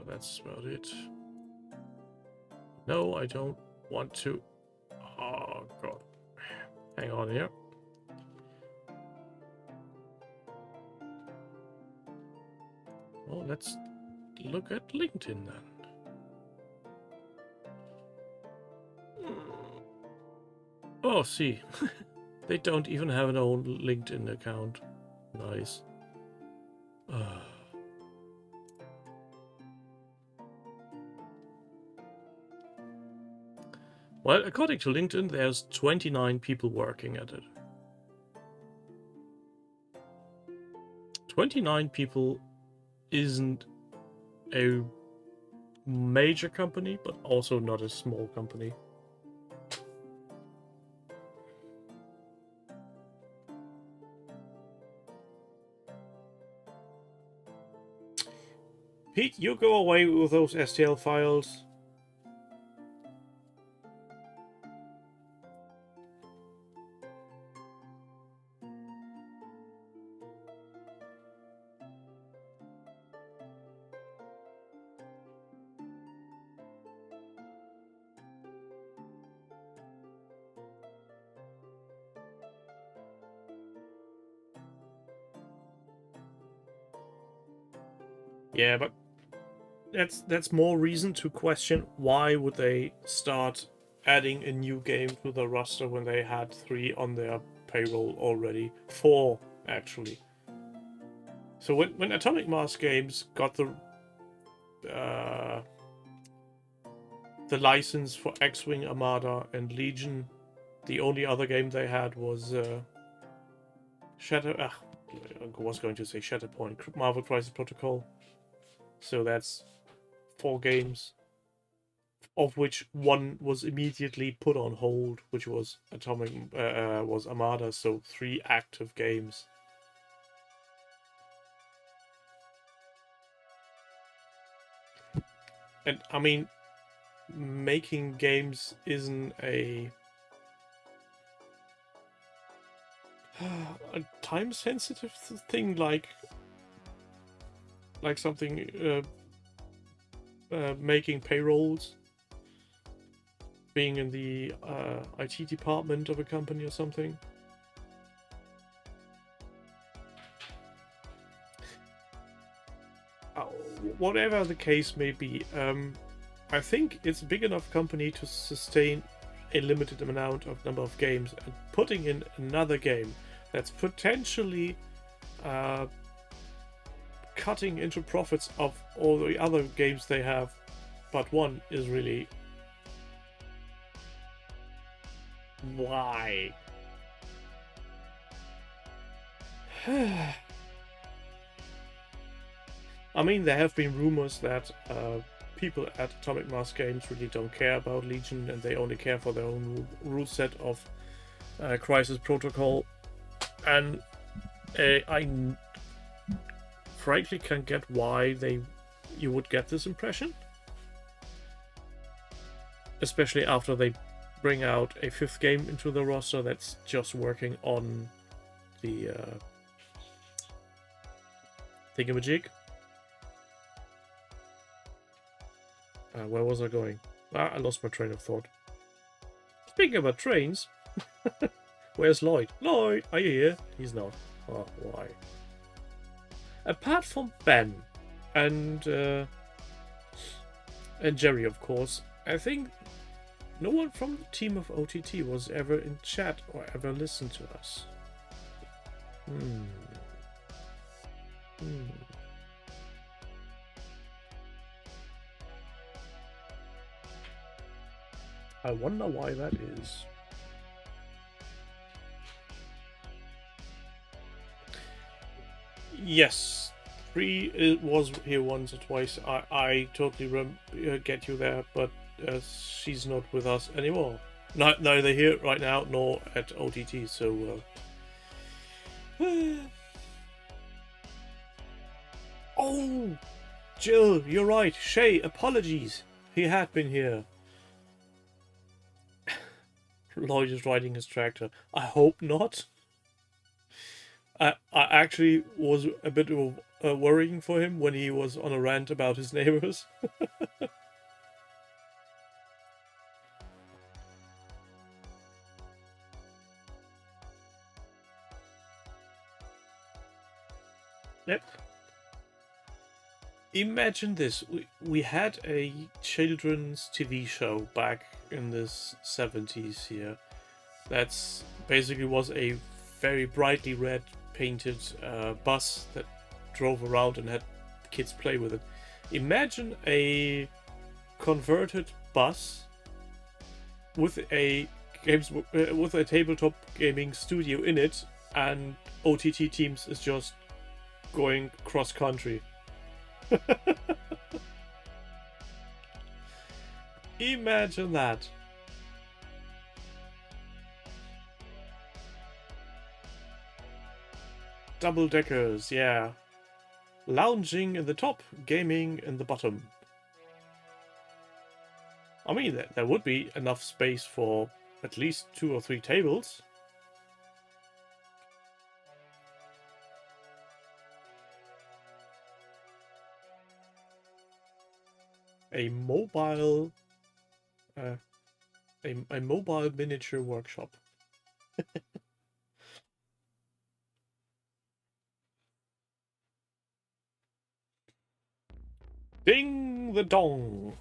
That's about it. No, I don't want to. Oh god. Hang on here. Well, let's look at LinkedIn then. Oh, see. They don't even have an own LinkedIn account. Nice. Well, according to LinkedIn, there's 29 people working at it. 29 people isn't a major company, but also not a small company. Pete, you go away with those STL files. Yeah, but that's more reason to question why would they start adding a new game to the roster when they had 3 on their payroll already. 4, actually. So when Atomic Mass Games got the license for X-Wing, Armada, and Legion, the only other game they had was I was going to say Shatterpoint, Marvel Crisis Protocol. So that's 4 games, of which 1 was immediately put on hold, which was was Armada. So 3 active games. And I mean, making games isn't a time-sensitive thing like something making payrolls, being in the IT department of a company or something. Whatever the case may be, I think it's a big enough company to sustain a limited amount of number of games, and putting in another game that's potentially cutting into profits of all the other games they have but 1 is really... Why? I mean, there have been rumors that people at Atomic Mass Games really don't care about Legion, and they only care for their own rule set of Crisis Protocol. And I frankly can't get why you would get this impression. Especially after they bring out a 5th game into the roster that's just working on the thingamajig. Where was I going? I lost my train of thought. Speaking about trains, where's Lloyd? Lloyd, are you here? He's not. Oh, why? Apart from Ben and Jerry, of course, I think No one from the team of OTT was ever in chat or ever listened to us. I wonder why that is. Yes, 3 it was here once or twice. I totally get you there, but she's not with us anymore. Neither here right now nor at OTT. So. Oh, Jill, you're right. Shay, apologies. He had been here. Lloyd is riding his tractor. I hope not. I actually was a bit worrying for him when he was on a rant about his neighbors. Yep. Imagine this. We had a children's TV show back in the 70s here. That's basically was a very brightly red painted bus that drove around and had kids play with it. Imagine a converted bus with a tabletop gaming studio in it, and OTT Teams is just going cross country. Imagine that. Double deckers, yeah. Lounging in the top, gaming in the bottom. I mean, there would be enough space for at least 2 or 3 tables. A mobile miniature workshop. Ding the dong.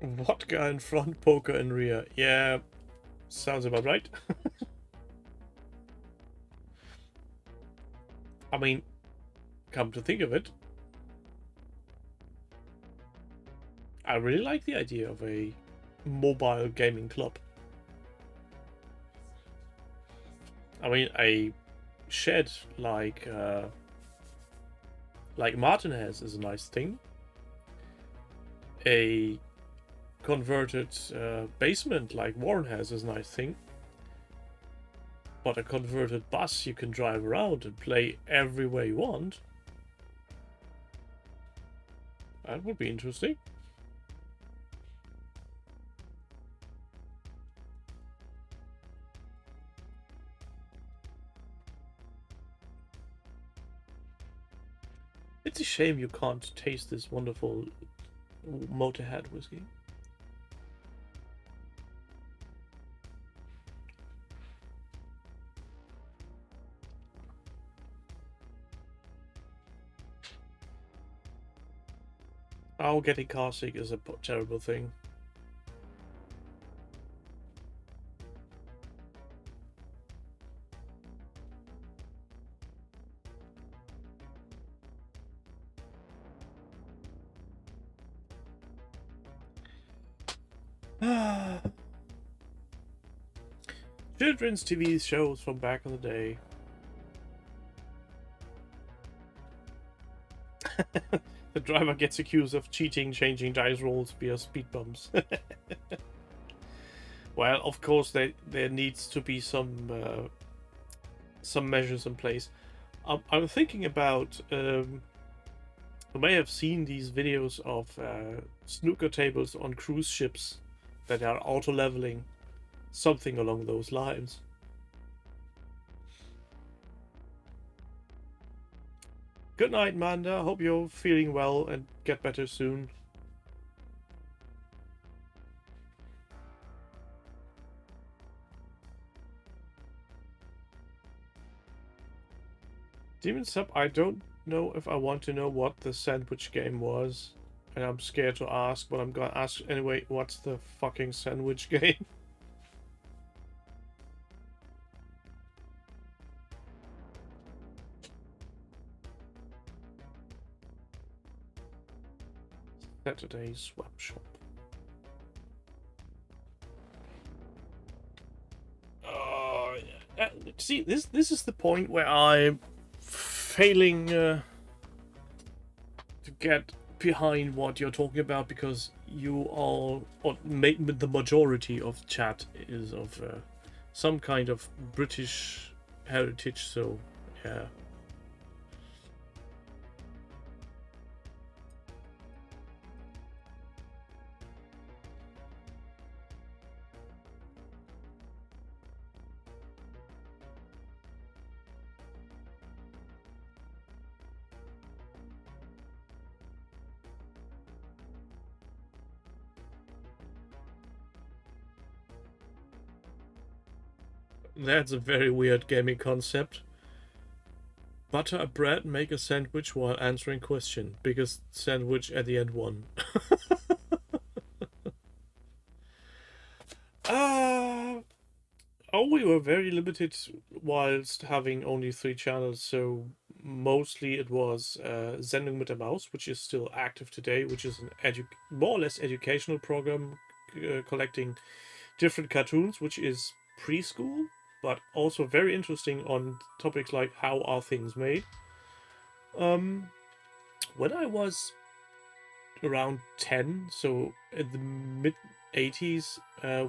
Vodka in front, poker in rear. Yeah, sounds about right. I mean, come to think of it, I really like the idea of a mobile gaming club. I mean, a shed like Martin has is a nice thing. A converted basement like Warren has is a nice thing. But a converted bus you can drive around and play everywhere you want. That would be interesting. It's a shame you can't taste this wonderful Motorhead whiskey. Oh, getting car sick is a terrible thing. Children's TV shows from back in the day. The driver gets accused of cheating, changing dice rolls via speed bumps. Well, of course, there needs to be some measures in place. I'm thinking about. You may have seen these videos of snooker tables on cruise ships that are auto leveling, something along those lines. Good night, Manda. Hope you're feeling well and get better soon. Demon's Up, I don't know if I want to know what the sandwich game was. And I'm scared to ask, but I'm gonna ask anyway, what's the fucking sandwich game? Saturday's web shop. See, this is the point where I'm failing to get behind what you're talking about, because you all, or the majority of chat is of some kind of British heritage, so yeah. That's a very weird gaming concept. Butter a bread, make a sandwich while answering question. Biggest sandwich at the end won. We were very limited whilst having only 3 channels, so mostly it was Sendung mit der Maus, which is still active today, which is an more or less educational program collecting different cartoons, which is preschool, but also very interesting on topics like how are things made. When I was around 10, so in the mid 80s,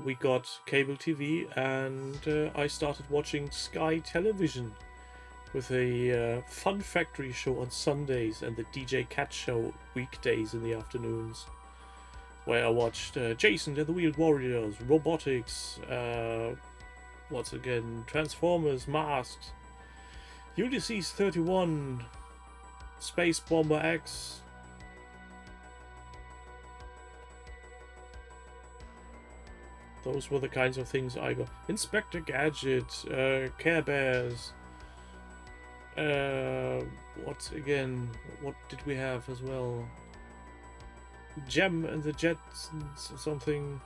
we got cable TV, and I started watching Sky Television with a Fun Factory show on Sundays and the DJ Cat show weekdays in the afternoons, where I watched Jason and the Wheeled Warriors, Robotics, once again, Transformers, Masked, Ulysses 31, Space Bomber X. Those were the kinds of things I got. Inspector Gadget, Care Bears. What did we have as well? Gem and the Jetsons or something.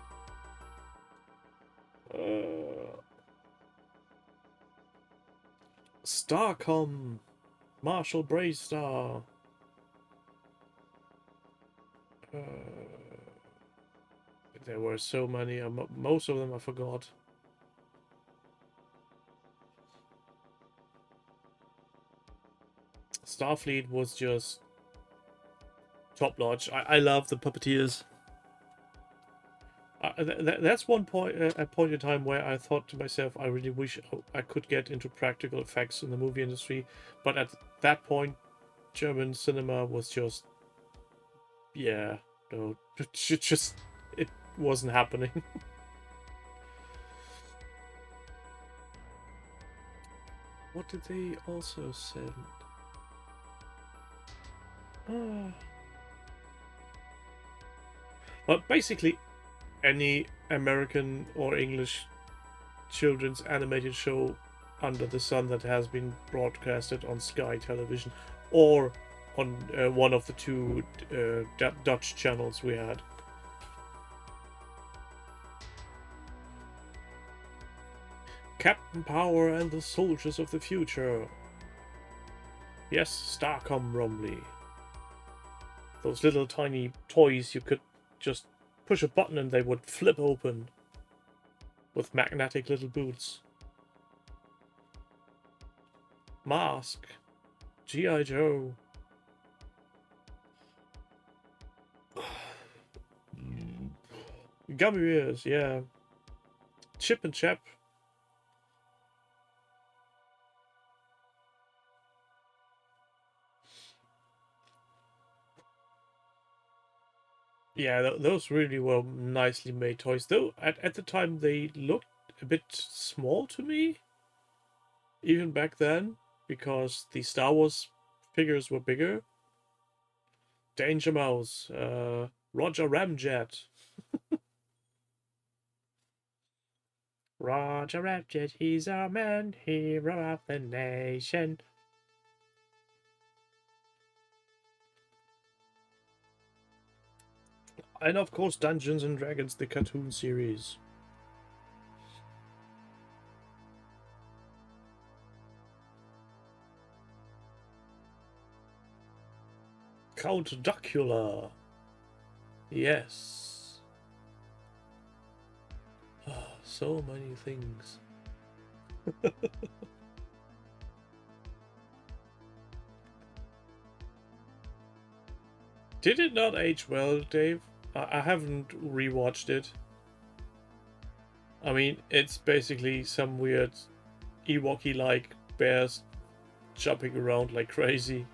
Starcom, Marshall Braystar. There were so many. Most of them I forgot. Starfleet was just top notch. I love the puppeteers. That's one point, a point in time where I thought to myself, I really wish I could get into practical effects in the movie industry. But at that point, German cinema was just, yeah, no, it wasn't happening. What did they also send? Well, basically, any American or English children's animated show under the sun that has been broadcasted on Sky Television or on one of the 2 Dutch channels we had. Captain Power and the Soldiers of the Future. Yes, Starcom Romley. Those little tiny toys you could just push a button and they would flip open with magnetic little boots. Mask. G.I. Joe. Gummy bears, yeah. Chip and Chap. Yeah, those really were nicely made toys. Though at the time they looked a bit small to me, even back then, because the Star Wars figures were bigger. Danger Mouse, Roger Ramjet. Roger Ramjet, he's our man, hero of the nation. And of course, Dungeons and Dragons, the cartoon series. Count Dracula. Yes. Ah, so many things. Did it not age well, Dave? I haven't rewatched it. I mean, it's basically some weird Ewok-like bears jumping around like crazy.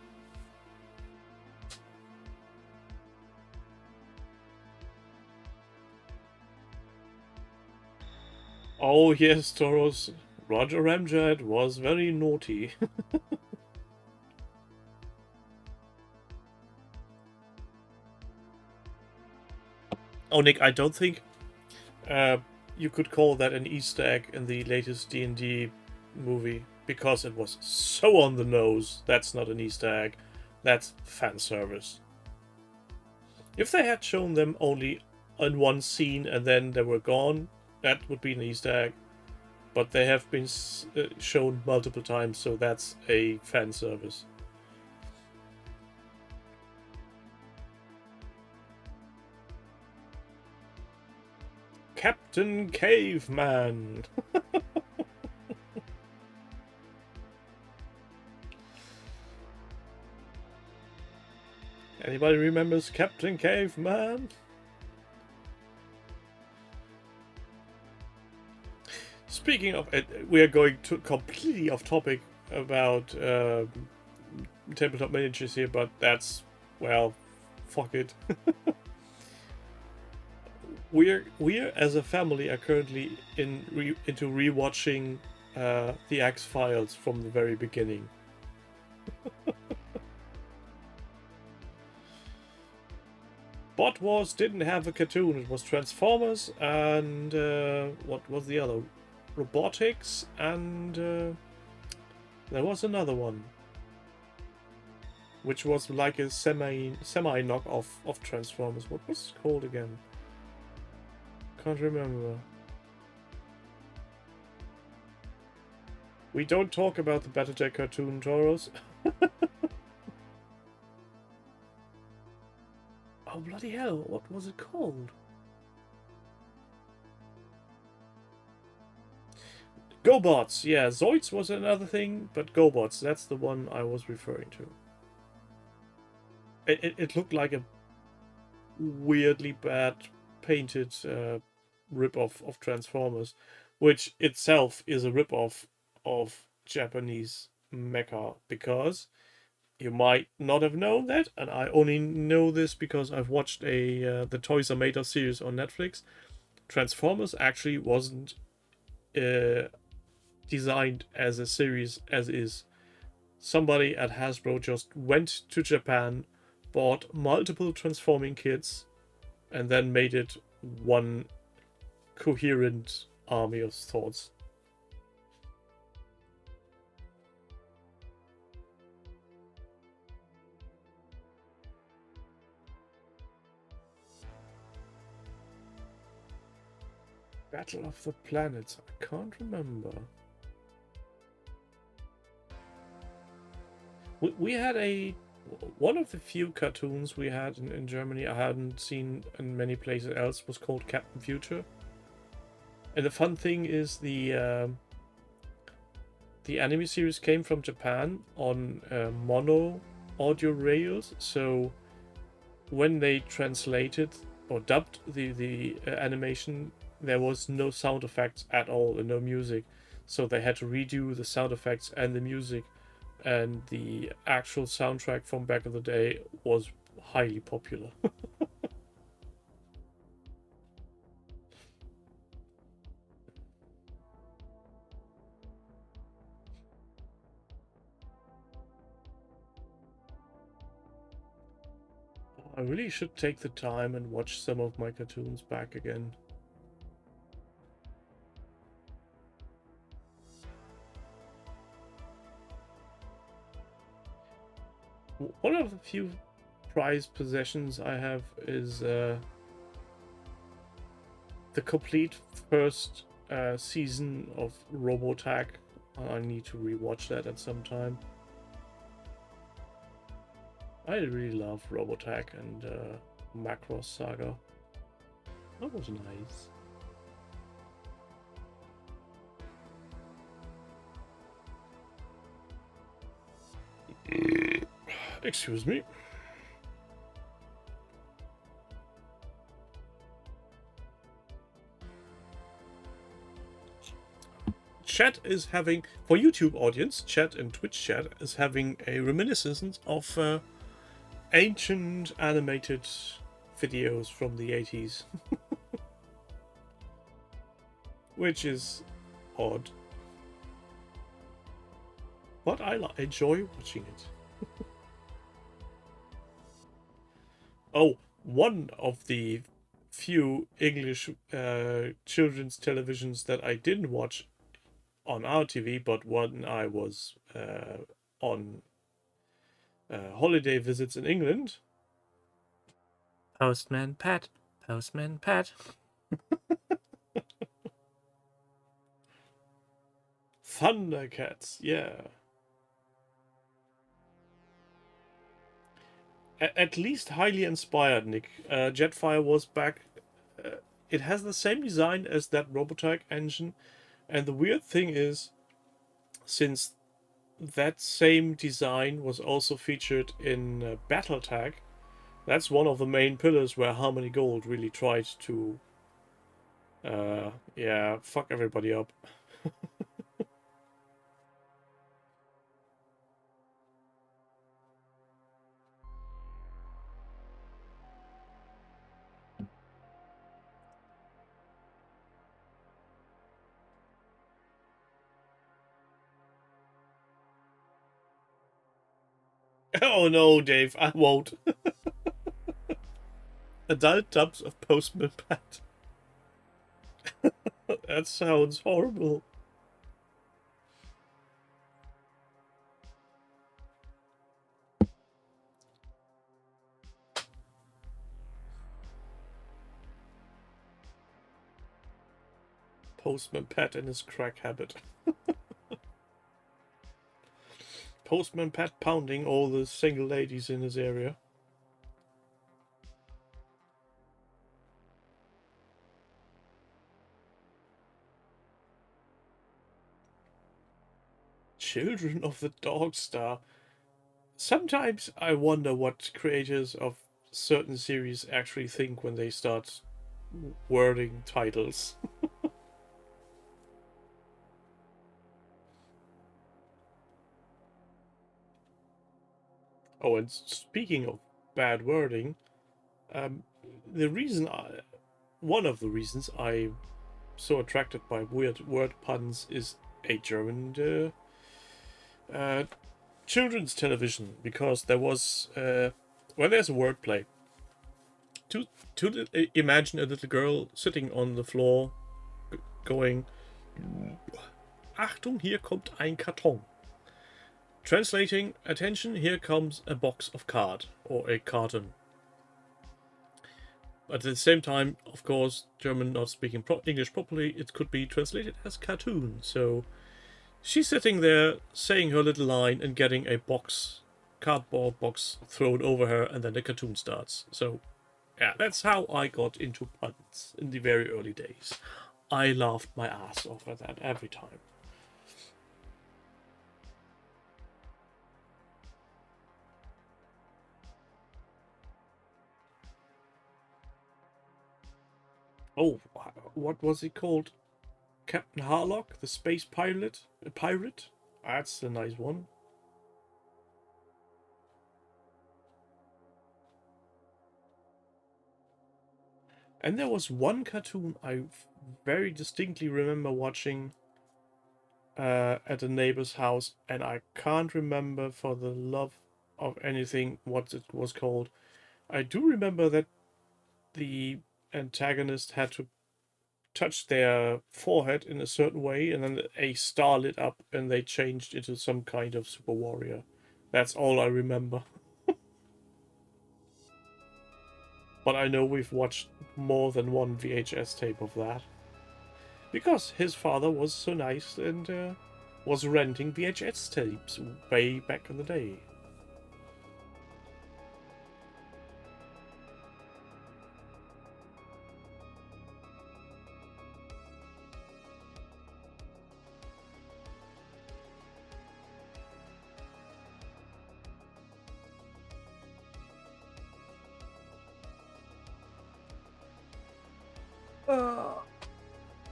Oh yes, Toros. Roger Ramjet was very naughty. Oh, Nick, I don't think you could call that an Easter egg in the latest D&D movie, because it was so on the nose. That's not an Easter egg. That's fan service. If they had shown them only in one scene and then they were gone, that would be an Easter egg. But they have been shown multiple times, so that's a fan service. Captain Caveman. Anybody remembers Captain Caveman? Speaking of it, we are going to completely off topic about tabletop miniatures here, but that's, well, fuck it. we're as a family are currently into rewatching the X-Files from the very beginning. Bot Wars didn't have a cartoon. It was Transformers and what was the other? Robotics, and there was another one, which was like a semi knockoff of Transformers. What was it called again? Can't remember. We don't talk about the Battletech cartoon, Toros. Oh bloody hell! What was it called? GoBots, yeah, Zoids was another thing, but GoBots, that's the one I was referring to. It looked like a weirdly bad painted rip-off of Transformers, which itself is a rip-off of Japanese mecha, because you might not have known that, and I only know this because I've watched the Toys Are Made of series on Netflix. Transformers actually wasn't designed as a series as is. Somebody at Hasbro just went to Japan, bought multiple transforming kits, and then made it one coherent army of thoughts. Battle of the Planets, I can't remember. We had one of the few cartoons we had in Germany I hadn't seen in many places else was called Captain Future. And the fun thing is the anime series came from Japan on mono audio rails, so when they translated or dubbed the animation, there was no sound effects at all and no music, so they had to redo the sound effects and the music, and the actual soundtrack from back in the day was highly popular. I really should take the time and watch some of my cartoons back again. One of the few prized possessions I have is the complete first season of Robotech. I need to rewatch that at some time. I really love Robotech and Macross Saga. That was nice. Excuse me. Chat is having, for YouTube audience, chat and Twitch chat is having a reminiscence of ancient animated videos from the 80s. Which is odd. But I enjoy watching it. Oh, one of the few English children's televisions that I didn't watch on our TV, but when I was on holiday visits in England. Postman Pat, Postman Pat. Thundercats, yeah. At least highly inspired, Nick. Jetfire was back. It has the same design as that Robotech engine. And the weird thing is, since that same design was also featured in Battletech, that's one of the main pillars where Harmony Gold really tried to, yeah, fuck everybody up. Oh no, Dave, I won't. Adult dubs of Postman Pat. That sounds horrible. Postman Pat and his crack habit. Postman Pat pounding all the single ladies in his area. Children of the Dog Star. Sometimes I wonder what creators of certain series actually think when they start wording titles. Oh, and speaking of bad wording, the reason one of the reasons I'm so attracted by weird word puns is a German children's television, because there was well, there's a wordplay. To imagine a little girl sitting on the floor, going, "Achtung, hier kommt ein Karton." Translating, attention, here comes a box of card, or a carton. But at the same time, of course, German not speaking English properly, it could be translated as cartoon. So she's sitting there saying her little line and getting a cardboard box thrown over her, and then the cartoon starts. So yeah, that's how I got into puns in the very early days. I laughed my ass off at that every time. Oh, what was he called? Captain Harlock, the space pilot? A pirate? That's a nice one. And there was one cartoon I very distinctly remember watching at a neighbor's house, and I can't remember for the love of anything what it was called. I do remember that the antagonist had to touch their forehead in a certain way, and then a star lit up and they changed into some kind of super warrior. That's all I remember. But I know we've watched more than one VHS tape of that. Because his father was so nice and was renting VHS tapes way back in the day.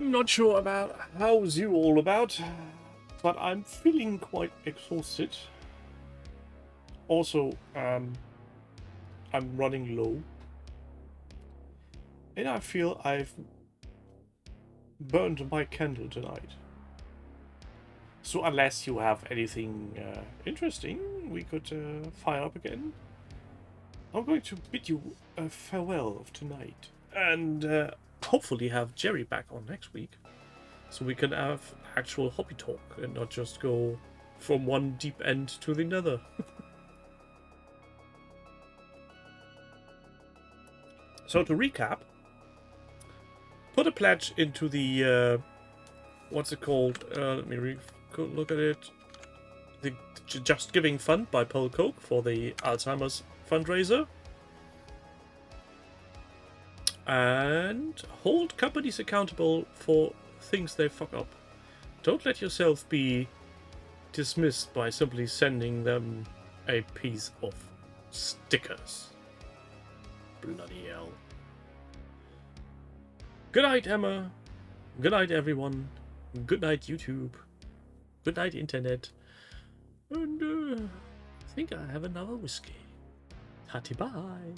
Not sure about how's you all about, but I'm feeling quite exhausted. Also, I'm running low. And I feel I've burned my candle tonight. So unless you have anything interesting, we could fire up again. I'm going to bid you a farewell of tonight. And hopefully have Jerry back on next week. So we can have actual hobby talk and not just go from one deep end to the other. So to recap, put a pledge into the, what's it called? Let me look at it. The Just Giving Fund by Paul Koch for the Alzheimer's fundraiser. And hold companies accountable for things they fuck up. Don't let yourself be dismissed by simply sending them a piece of stickers. Bloody hell. Good night, Emma. Good night, everyone. Good night, YouTube. Good night, Internet. And I think I have another whiskey. Hattie bye.